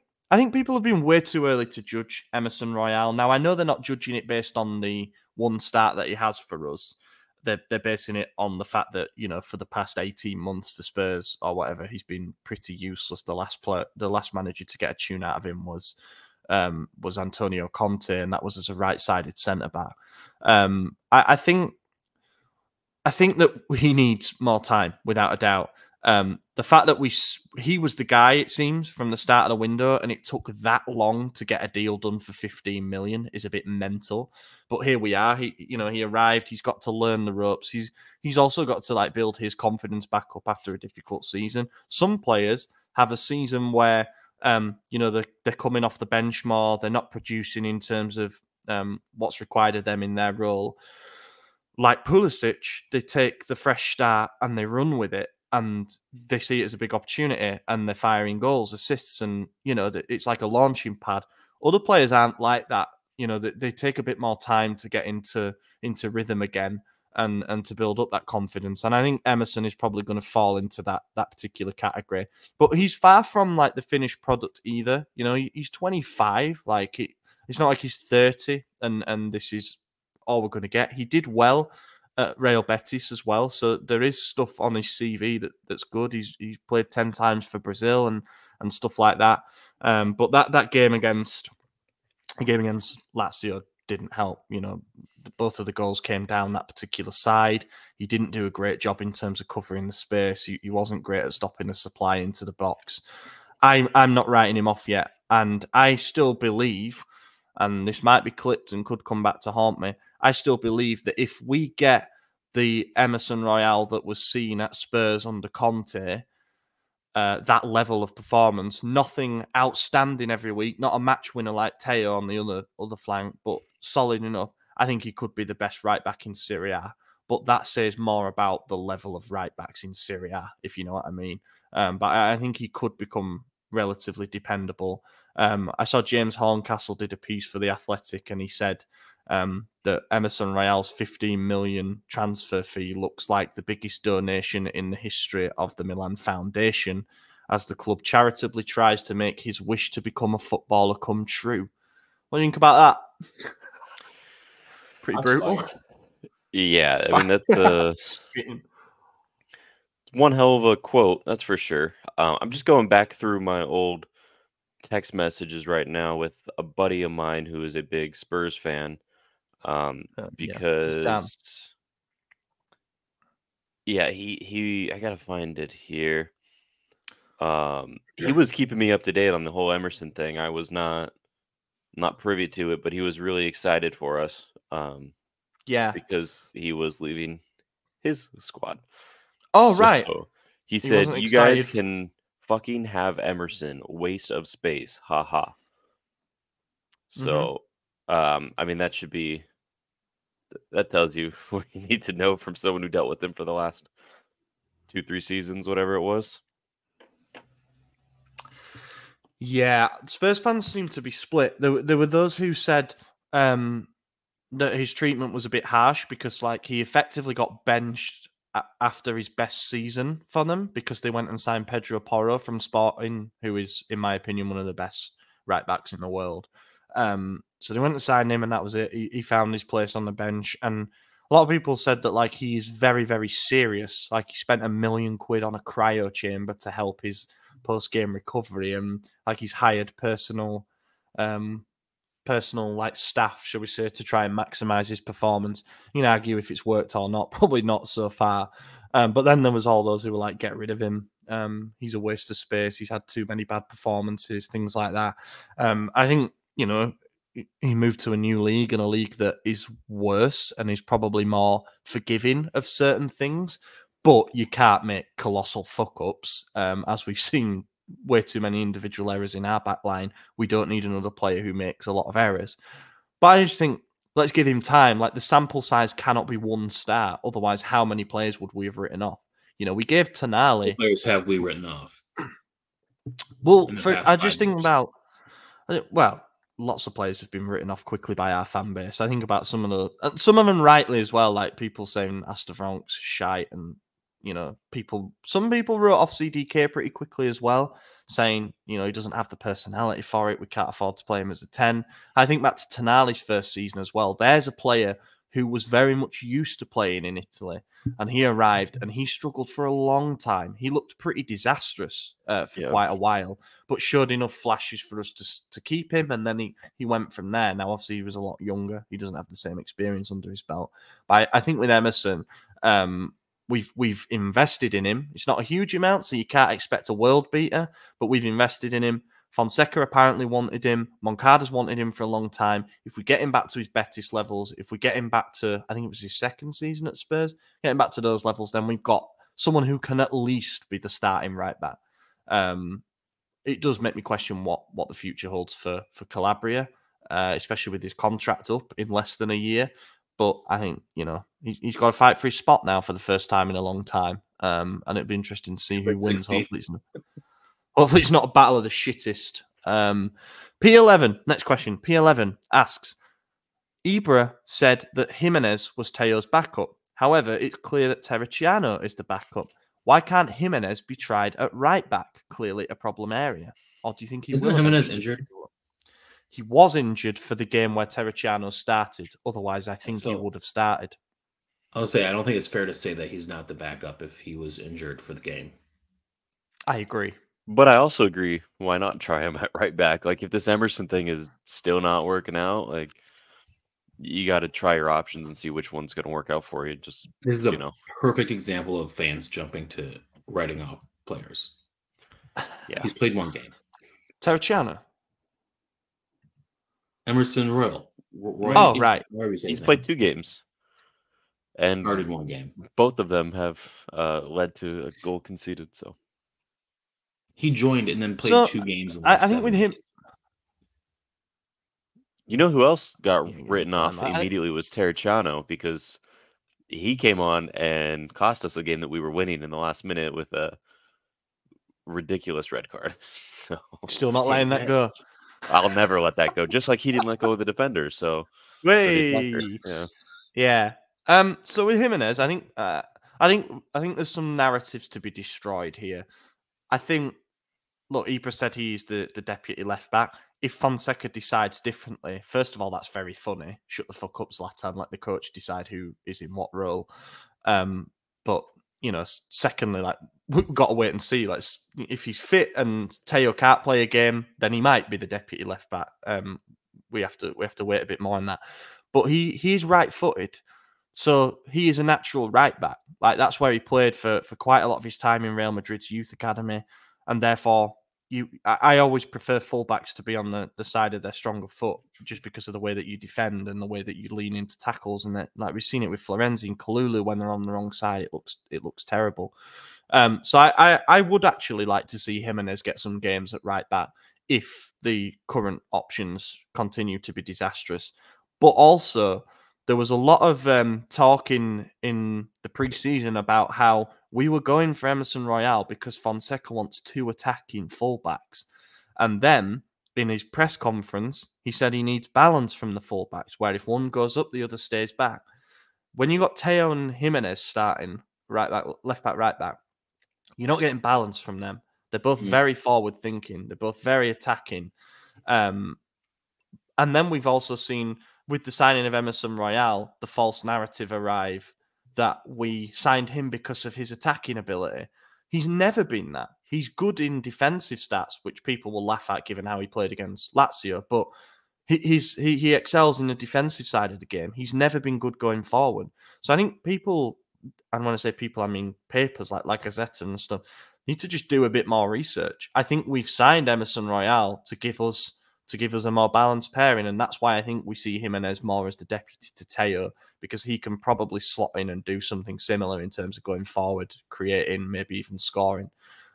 people have been way too early to judge Emerson Royale. Now, I know they're not judging it based on the one start that he has for us. They're basing it on the fact that, for the past 18 months for Spurs or whatever, he's been pretty useless. The last manager to get a tune out of him was Antonio Conte, and that was as a right-sided centre-back. I think that he needs more time, without a doubt. The fact that he was the guy, it seems, from the start of the window, and it took that long to get a deal done for 15 million is a bit mental. But here we are. He arrived. He's got to learn the ropes. He's also got to build his confidence back up after a difficult season. Some players have a season where they're coming off the bench more. They're not producing in terms of what's required of them in their role. Like Pulisic, they take the fresh start and they run with it, and they see it as a big opportunity, and they're firing goals, assists, and it's like a launching pad. Other players aren't like that. They take a bit more time to get into rhythm again and to build up that confidence. And I think Emerson is probably going to fall into that particular category. But he's far from the finished product either. He's 25. It's not like he's 30 and this is all we're going to get. He did well at Real Betis as well, so there is stuff on his CV that's good. He's played 10 times for Brazil and stuff like that. But that game against Lazio didn't help. You know, both of the goals came down that particular side. He didn't do a great job in terms of covering the space. He wasn't great at stopping the supply into the box. I'm not writing him off yet, and I still believe, and this might be clipped and could come back to haunt me, I still believe that if we get the Emerson Royale that was seen at Spurs under Conte, that level of performance, nothing outstanding every week, not a match winner like Teo on the other flank, but solid enough, I think he could be the best right back in Serie A. But that says more about the level of right backs in Serie A, if you know what I mean. But I think he could become relatively dependable. I saw James Horncastle did a piece for The Athletic, and he said that Emerson Royale's 15 million transfer fee looks like the biggest donation in the history of the Milan Foundation, as the club charitably tries to make his wish to become a footballer come true. What do you think about that? Pretty brutal. Fired. Yeah, I mean, that's one hell of a quote, that's for sure. I'm just going back through my old text messages right now with a buddy of mine who is a big Spurs fan. Because he I gotta find it here. He was keeping me up to date on the whole Emerson thing. I was not privy to it, but he was really excited for us. Because he was leaving his squad. Oh, right. He said, "You guys can fucking have Emerson, waste of space, haha." So, I mean, that tells you what you need to know from someone who dealt with him for the last 2-3 seasons, whatever it was. Yeah, Spurs fans seem to be split. There were those who said that his treatment was a bit harsh because, like, he effectively got benched after his best season for them because they went and signed Pedro Porro from Sporting, who is, in my opinion, one of the best right backs in the world. So they went and signed him, and that was it. He found his place on the bench, and a lot of people said that, like, he's very, very serious. Like, he spent £1 million on a cryo chamber to help his post-game recovery, and like he's hired personal like staff, shall we say, to try and maximize his performance. You can argue if it's worked or not. Probably not so far. But then there was all those who were like, get rid of him. He's a waste of space. He's had too many bad performances, things like that. I think, you know, he moved to a new league, and a league that is worse and is probably more forgiving of certain things. But you can't make colossal fuck-ups, as we've seen way too many individual errors in our back line. We don't need another player who makes a lot of errors. But I just think, let's give him time. Like, the sample size cannot be one star. Otherwise, how many players would we have written off? You know, we gave Tonali. What players have we written off? Well, I just think about, well, lots of players have been written off quickly by our fan base. I think about some of them rightly as well, like people saying Astafronk's shite, and, you know, some people wrote off CDK pretty quickly as well, saying, you know, he doesn't have the personality for it. We can't afford to play him as a 10. I think back to Tonali's first season as well. There's a player who was very much used to playing in Italy, and he arrived and he struggled for a long time. He looked pretty disastrous for quite a while, but showed enough flashes for us to keep him, and then he went from there. Now, obviously, he was a lot younger. He doesn't have the same experience under his belt. But I think with Emerson, we've invested in him. It's not a huge amount, so you can't expect a world beater, but we've invested in him. Fonseca apparently wanted him. Moncada's wanted him for a long time. If we get him back to his Betis levels, if we get him back to, I think it was his second season at Spurs, get him back to those levels, then we've got someone who can at least be the starting right back. It does make me question what the future holds for Calabria, especially with his contract up in less than a year. But I think, you know, he's got to fight for his spot now for the first time in a long time. And it'd be interesting to see who wins. Hopefully it's not a battle of the shittest. P11, next question. P11 asks, Ibra said that Jimenez was Teo's backup. However, it's clear that Terracciano is the backup. Why can't Jimenez be tried at right back? Clearly a problem area. Or do you think he Isn't Jimenez injured? He was injured for the game where Terracciano started. Otherwise, I think he would have started. I'll say, I don't think it's fair to say that he's not the backup if he was injured for the game. I agree. But I also agree, why not try him at right back? Like, if this Emerson thing is still not working out, like, you got to try your options and see which one's going to work out for you. Just this is a perfect example of fans jumping to writing off players. Yeah, he's played one game. Terracciano. Emerson Royal. Right. He's played 2 games. And started one game. Both of them have led to a goal conceded. So he joined and then played 2 games. In the last I think with him, you know who else got written off immediately was Terracciano, because he came on and cost us a game that we were winning in the last minute with a ridiculous red card. So still not letting that go. I'll never let that go. Just like he didn't let go of the defenders. So yeah. So with Jimenez, I think there's some narratives to be destroyed here. I think, look, Ibra said he's the deputy left back. If Fonseca decides differently, first of all, that's very funny. Shut the fuck up, Zlatan. Let the coach decide who is in what role. But secondly, like, we've got to wait and see. Like, if he's fit and Teo can't play a game, then he might be the deputy left back. We have to wait a bit more on that. But he's right-footed, so he is a natural right back. Like, that's where he played for quite a lot of his time in Real Madrid's youth academy, and therefore I always prefer fullbacks to be on the side of their stronger foot, just because of the way that you defend and the way that you lean into tackles. And that, like, we've seen it with Florenzi and Kalulu, when they're on the wrong side, it looks terrible. So I would actually like to see Jimenez get some games at right back if the current options continue to be disastrous. But also, there was a lot of talk in the preseason about how we were going for Emerson Royal because Fonseca wants 2 attacking fullbacks. And then, in his press conference, he said he needs balance from the fullbacks, where if one goes up, the other stays back. When you got Teo and Jimenez starting right back, left back, right back, you're not getting balance from them. They're both very forward thinking. They're both very attacking. And then we've also seen, with the signing of Emerson Royal, the false narrative arrive that we signed him because of his attacking ability. He's never been that. He's good in defensive stats, which people will laugh at given how he played against Lazio, but he excels in the defensive side of the game. He's never been good going forward. So I think people, and when I say people, I mean papers like Gazetta and stuff, need to just do a bit more research. I think we've signed Emerson Royal to give us a more balanced pairing, and that's why I think we see Jimenez more as the deputy to Teo, because he can probably slot in and do something similar in terms of going forward, creating, maybe even scoring.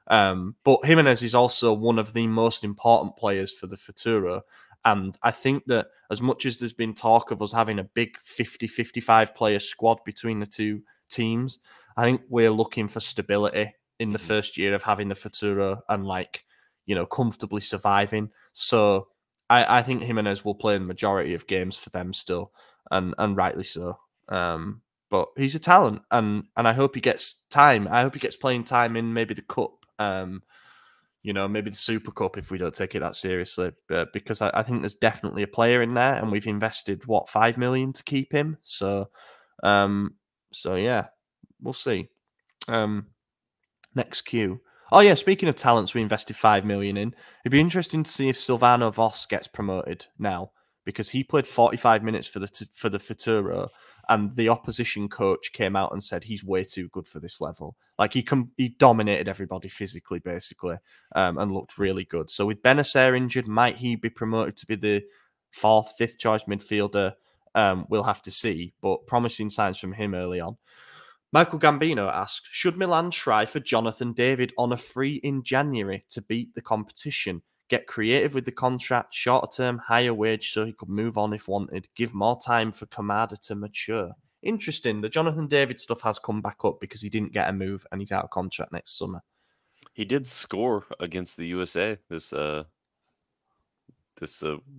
But Jimenez is also one of the most important players for the Futuro, and I think that as much as there's been talk of us having a big 50-55 player squad between the two teams, I think we're looking for stability in the first year of having the Futuro and, comfortably surviving. So I think Jimenez will play in the majority of games for them still, and rightly so. But he's a talent, and I hope he gets time. I hope he gets playing time in maybe the Cup, maybe the Super Cup if we don't take it that seriously. Because I think there's definitely a player in there, and we've invested, 5 million to keep him. So yeah, we'll see. Next cue. Oh yeah, speaking of talents we invested 5 million in, it'd be interesting to see if Silvano Vos gets promoted now, because he played 45 minutes for the Futuro, and the opposition coach came out and said he's way too good for this level. Like, he dominated everybody physically, basically, and looked really good. So with Bennacer injured, might he be promoted to be the 4th, 5th choice midfielder? We'll have to see, but promising signs from him early on. Michael Gambino asked, should Milan try for Jonathan David on a free in January to beat the competition? Get creative with the contract, shorter term, higher wage, so he could move on if wanted. Give more time for Kamada to mature. Interesting. The Jonathan David stuff has come back up because he didn't get a move and he's out of contract next summer. He did score against the USA this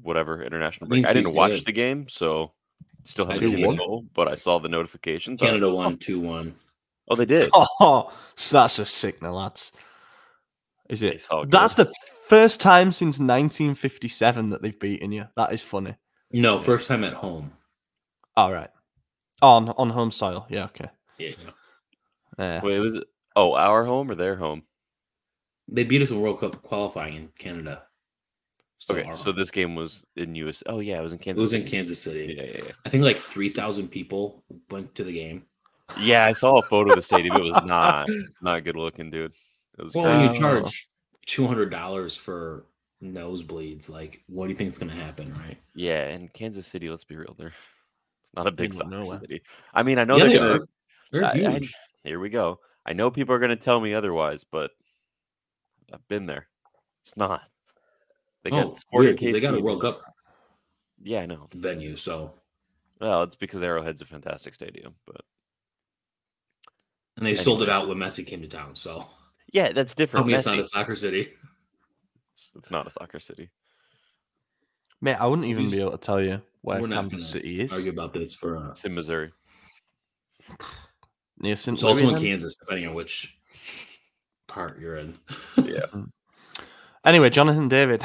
whatever international break. I didn't watch the game, so still haven't seen the goal, but I saw the notification. Canada won 2-1. Oh, they did. Oh, so that's a signal, lads. Is it? That's the first time since 1957 that they've beaten you. That is funny. No, first time at home. All right. On home soil. Yeah, okay. Yeah. Wait, was it? Oh, our home or their home? They beat us in World Cup qualifying in Canada. Okay, so this game was in US. Oh yeah, it was in Kansas. It was City. in Kansas City. Yeah. I think like 3,000 people went to the game. Yeah, I saw a photo of the stadium. It was not good looking, dude. It was. Well, when you charge $200 for nosebleeds, like, what do you think is going to happen, right? Yeah, and Kansas City. Let's be real, they're not a big soccer nowhere. city. I mean, I know Yeah, they're they gonna. are. They're huge. Here we go. I know people are gonna tell me otherwise, but I've been there. It's not. They got weird, because they got a World Cup. Yeah, I know. Venue, so. Well, it's because Arrowhead's a fantastic stadium, but. And they sold it out when Messi came to town, so. Yeah, that's different. Tell me it's not a soccer city. It's not a soccer city. Mate, I wouldn't even be able to tell you where We're not Kansas City is. Argue about this for. It's in Missouri. Near St. It's Louis, also in then? Kansas, depending on which part you're in. Yeah. Anyway, Jonathan David.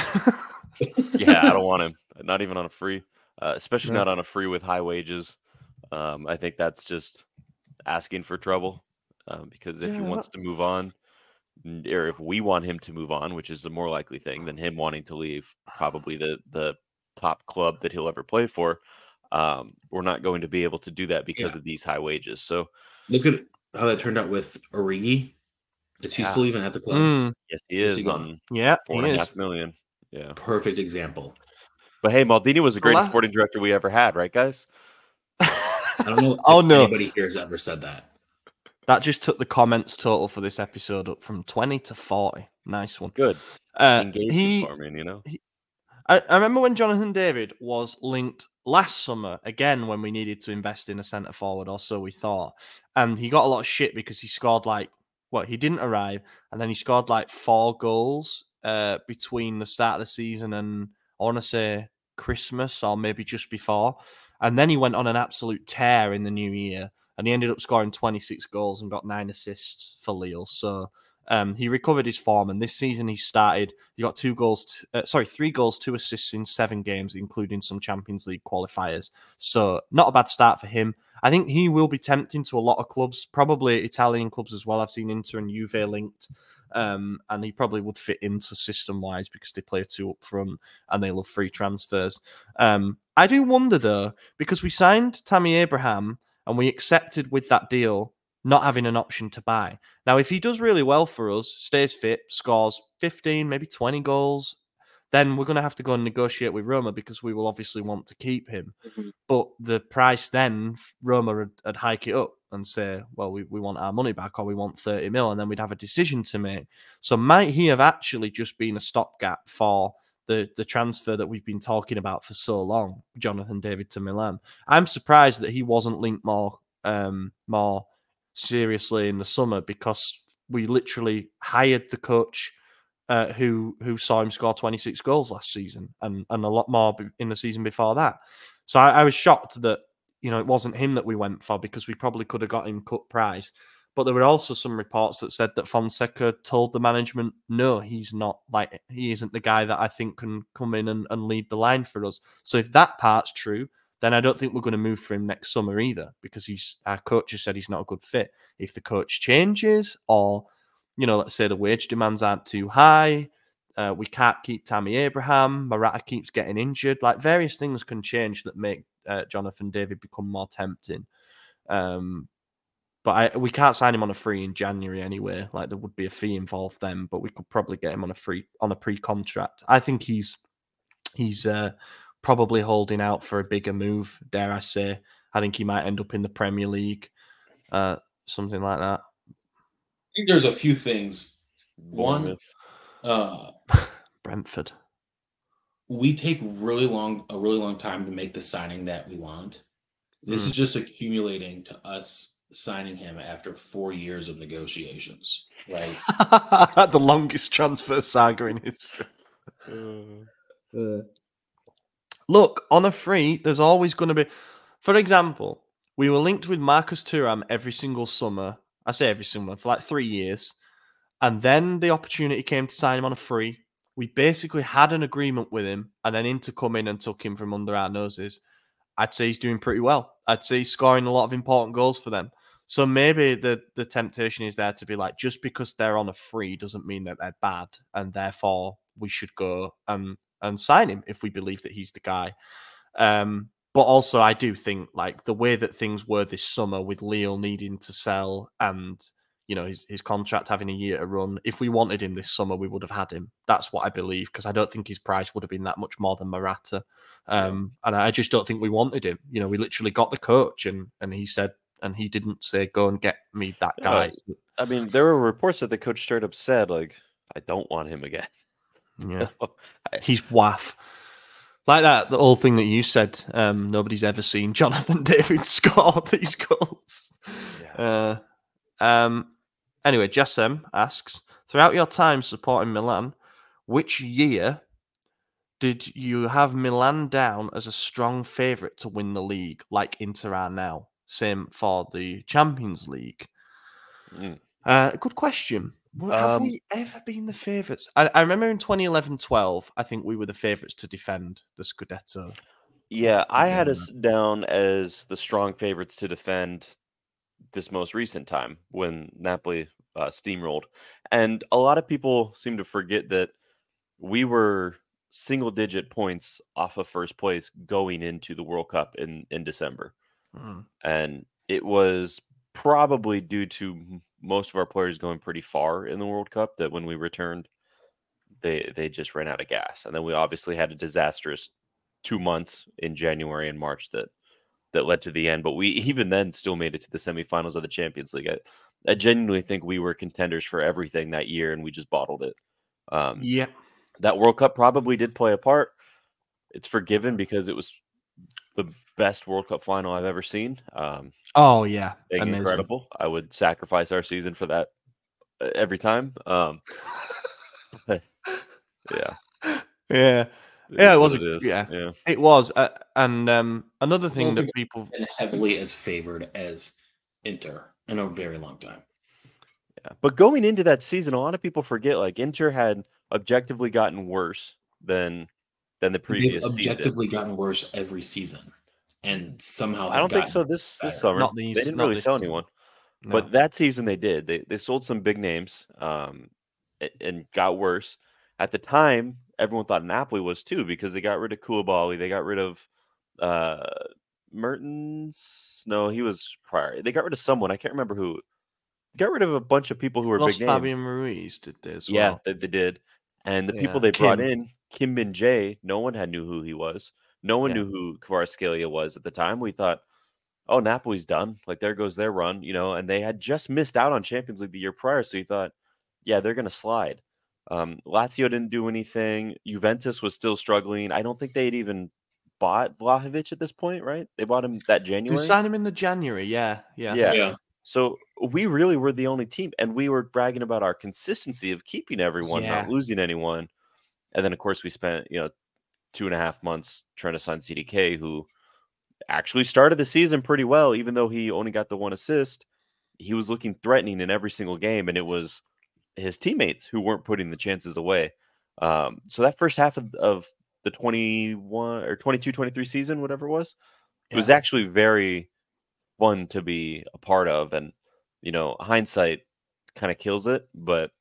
Yeah, I don't want him. Not even on a free, especially not on a free with high wages. I think that's just asking for trouble. Because if he wants to move on, or if we want him to move on, which is the more likely thing than him wanting to leave probably the top club that he'll ever play for, we're not going to be able to do that because of these high wages. So look at how that turned out with Origi. Is he still even at the club? Yes, he is. On $4.5 million. Yeah, perfect example. But hey, Maldini was the greatest sporting director we ever had, right, guys? I don't know if anybody here has ever said that. That just took the comments total for this episode up from 20 to 40. Nice one. Good. Engagement farming, you know. I remember when Jonathan David was linked last summer, again, when we needed to invest in a centre forward, or so we thought. And he got a lot of shit because he scored he didn't arrive, and then he scored 4 goals between the start of the season and, I want to say, Christmas, or maybe just before. And then he went on an absolute tear in the new year, and he ended up scoring 26 goals and got 9 assists for Lille. So he recovered his form, and this season he got 3 goals, 2 assists in 7 games, including some Champions League qualifiers. So not a bad start for him. I think he will be tempting to a lot of clubs, probably Italian clubs as well. I've seen Inter and Juve linked, and he probably would fit into system-wise because they play 2 up front and they love free transfers. I do wonder, though, because we signed Tammy Abraham and we accepted with that deal not having an option to buy. Now, if he does really well for us, stays fit, scores 15, maybe 20 goals, then we're going to have to go and negotiate with Roma because we will obviously want to keep him. But the price then, Roma would hike it up and say, well, we want our money back, or we want 30 mil, and then we'd have a decision to make. So might he have actually just been a stopgap for the transfer that we've been talking about for so long, Jonathan David to Milan? I'm surprised that he wasn't linked more seriously in the summer, because we literally hired the coach who saw him score 26 goals last season and a lot more in the season before that. So I was shocked that, it wasn't him that we went for, because we probably could have got him cut price. But there were also some reports that said that Fonseca told the management, no, he isn't the guy that I think can come in and lead the line for us. So if that part's true, then I don't think we're going to move for him next summer either, because our coach has said he's not a good fit. If the coach changes, or, let's say the wage demands aren't too high, we can't keep Tammy Abraham, Morata keeps getting injured, various things can change that make Jonathan David become more tempting. But we can't sign him on a free in January anyway. There would be a fee involved then, but we could probably get him on a pre-contract. I think he's probably holding out for a bigger move, dare I say. I think he might end up in the Premier League, something like that. I think there's a few things. One, Brentford. We take a really long time to make the signing that we want. This is just accumulating to us signing him after 4 years of negotiations, right? The longest transfer saga in history. Look, on a free, there's always going to be... For example, we were linked with Marcus Thuram every single summer. I say every summer, for 3 years. And then the opportunity came to sign him on a free. We basically had an agreement with him, and then Inter come in and took him from under our noses. I'd say he's doing pretty well. I'd say he's scoring a lot of important goals for them. So maybe the temptation is there to be just because they're on a free doesn't mean that they're bad, and therefore we should go and and sign him if we believe that he's the guy. But also, I do think like the way that things were this summer with Lille needing to sell and his contract having a year to run. If we wanted him this summer, we would have had him. That's what I believe, because I don't think his price would have been that much more than Morata. And I just don't think we wanted him. We literally got the coach and he said, and he didn't say, go and get me that guy. I mean, there were reports that the coach straight up said, like, I don't want him again. Yeah. He's waff. Like that, the whole thing that you said, nobody's ever seen Jonathan David score these goals. Yeah. Anyway, Jassem asks, throughout your time supporting Milan, which year did you have Milan down as a strong favourite to win the league, like Inter are now? Same for the Champions League. Good question. Have we ever been the favourites? I remember in 2011-12, I think we were the favourites to defend the Scudetto. Yeah, I had us down as the strong favourites to defend this most recent time when Napoli steamrolled. And a lot of people seem to forget that we were single-digit points off of first place going into the World Cup in December. And it was probably due to most of our players going pretty far in the World Cup that when we returned, they just ran out of gas. And then we obviously had a disastrous 2 months in January and March that led to the end. But we even then still made it to the semifinals of the Champions League. I genuinely think we were contenders for everything that year, and we just bottled it. That World Cup probably did play a part. It's forgiven because it was the best World Cup final I've ever seen. Oh yeah, incredible! I would sacrifice our season for that every time. But, yeah, it was. It was. And another thing that people been heavily as favored as Inter in a very long time. Yeah, but going into that season, a lot of people forget like Inter had objectively gotten worse than the previous They've objectively season. gotten worse every season, and somehow I don't think so. This summer they didn't really sell anyone, but that season they did. They sold some big names, and got worse. At the time, everyone thought Napoli was too because they got rid of Koulibaly, they got rid of Mertens. No, he was prior. They got rid of someone. I can't remember who. Got rid of a bunch of people who were big names. Fabian Ruiz did they as well. Yeah, they did. And the people they brought in, Kim Min-jae, no one knew who he was. No one knew who Kvaratskhelia was at the time. We thought, oh, Napoli's done. Like, there goes their run, and they had just missed out on Champions League the year prior. So you thought, yeah, they're going to slide. Lazio didn't do anything. Juventus was still struggling. I don't think they had even bought Vlahovic at this point, right? They bought him that January. They signed him in the January, yeah. So we really were the only team, and we were bragging about our consistency of keeping everyone, not losing anyone. And then, of course, we spent 2.5 months trying to sign CDK, who actually started the season pretty well, even though he only got the 1 assist. He was looking threatening in every single game, and it was his teammates who weren't putting the chances away. So that first half of the 21 or 22-23 season, whatever it was actually very fun to be a part of. And hindsight kind of kills it, but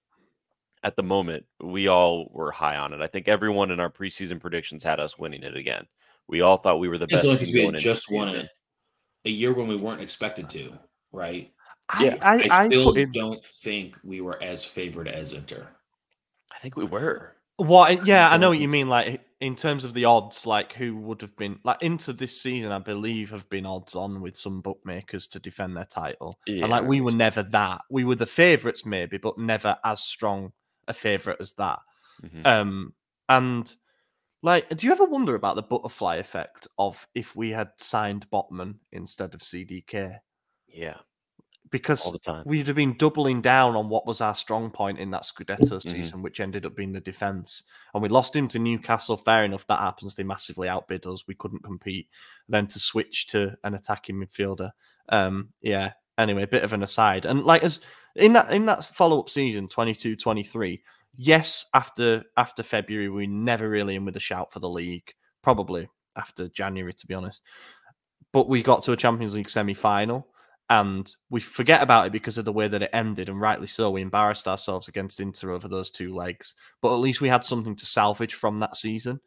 at the moment we all were high on it. I think everyone in our preseason predictions had us winning it again. We all thought we were the best team because we had just won it a year when we weren't expected to, right? I still don't think we were as favored as Inter. I think we were. What? Yeah, I know what you mean. Like, in terms of the odds, like who would have been like into this season, I believe have been odds on with some bookmakers to defend their title. Yeah, and like we were never that. We were the favourites maybe, but never as strong a favourite as that. And like, do you ever wonder about the butterfly effect of if we had signed Botman instead of CDK? Yeah. Because all the time. We'd have been doubling down on what was our strong point in that Scudetto season, which ended up being the defence. And we lost him to Newcastle. Fair enough, that happens. They massively outbid us. We couldn't compete. Then to switch to an attacking midfielder. Anyway, a bit of an aside. And like as in that follow-up season, 22-23, yes, after February, we never really in with a shout for the league. Probably after January, to be honest. But we got to a Champions League semi-final. and we forget about it because of the way that it ended, and rightly so. We embarrassed ourselves against Inter over those 2 legs, but at least we had something to salvage from that season.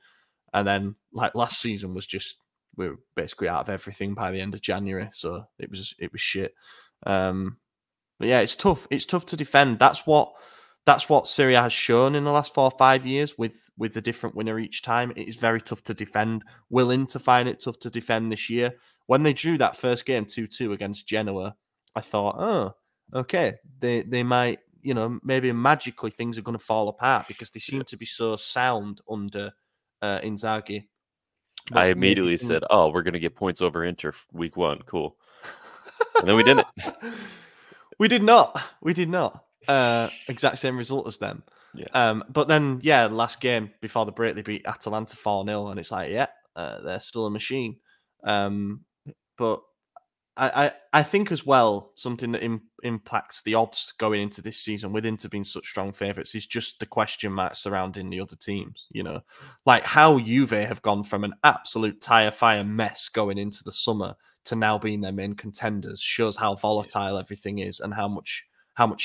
And then, like, last season was just, we were basically out of everything by the end of January, so it was shit. But yeah, it's tough. It's tough to defend. That's what Serie A has shown in the last 4 or 5 years with a different winner each time. It is very tough to defend. Will Inter find it tough to defend this year? When they drew that first game 2-2 against Genoa, I thought, oh, okay, they might, maybe magically things are going to fall apart because they seem to be so sound under Inzaghi. But I immediately said, oh, we're going to get points over Inter week 1. Cool. And then we didn't. We did not. Exact same result as them. Yeah. But then, last game before the break, they beat Atalanta 4-0, and it's like, they're still a machine. But I think as well, something that impacts the odds going into this season with Inter being such strong favourites is just the question marks surrounding the other teams. Like how Juve have gone from an absolute tire fire mess going into the summer to now being their main contenders shows how volatile everything is and how much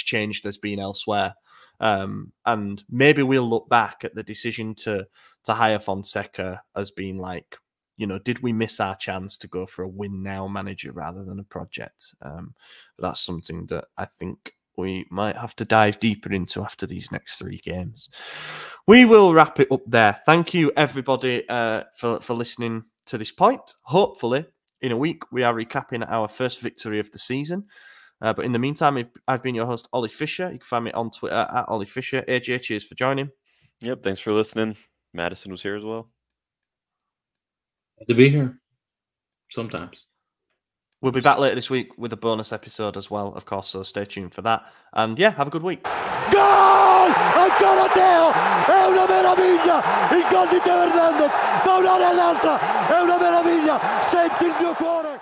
change there's been elsewhere. And maybe we'll look back at the decision to hire Fonseca as being like, did we miss our chance to go for a win now manager rather than a project? That's something that I think we might have to dive deeper into after these next 3 games. We will wrap it up there. Thank you, everybody, for listening to this point. Hopefully, in a week, we are recapping our first victory of the season. But in the meantime, I've been your host, Ollie Fisher. You can find me on Twitter at Ollie Fisher. AJ, cheers for joining. Yep, thanks for listening. Madison was here as well. To be here sometimes. We'll be back later this week with a bonus episode as well, of course, so stay tuned for that. And yeah, have a good week. Gol! Ancora Teo! È una meraviglia! Il gol di Teo Hernandez da un'area all'altra! È una meraviglia! Senti il mio cuore!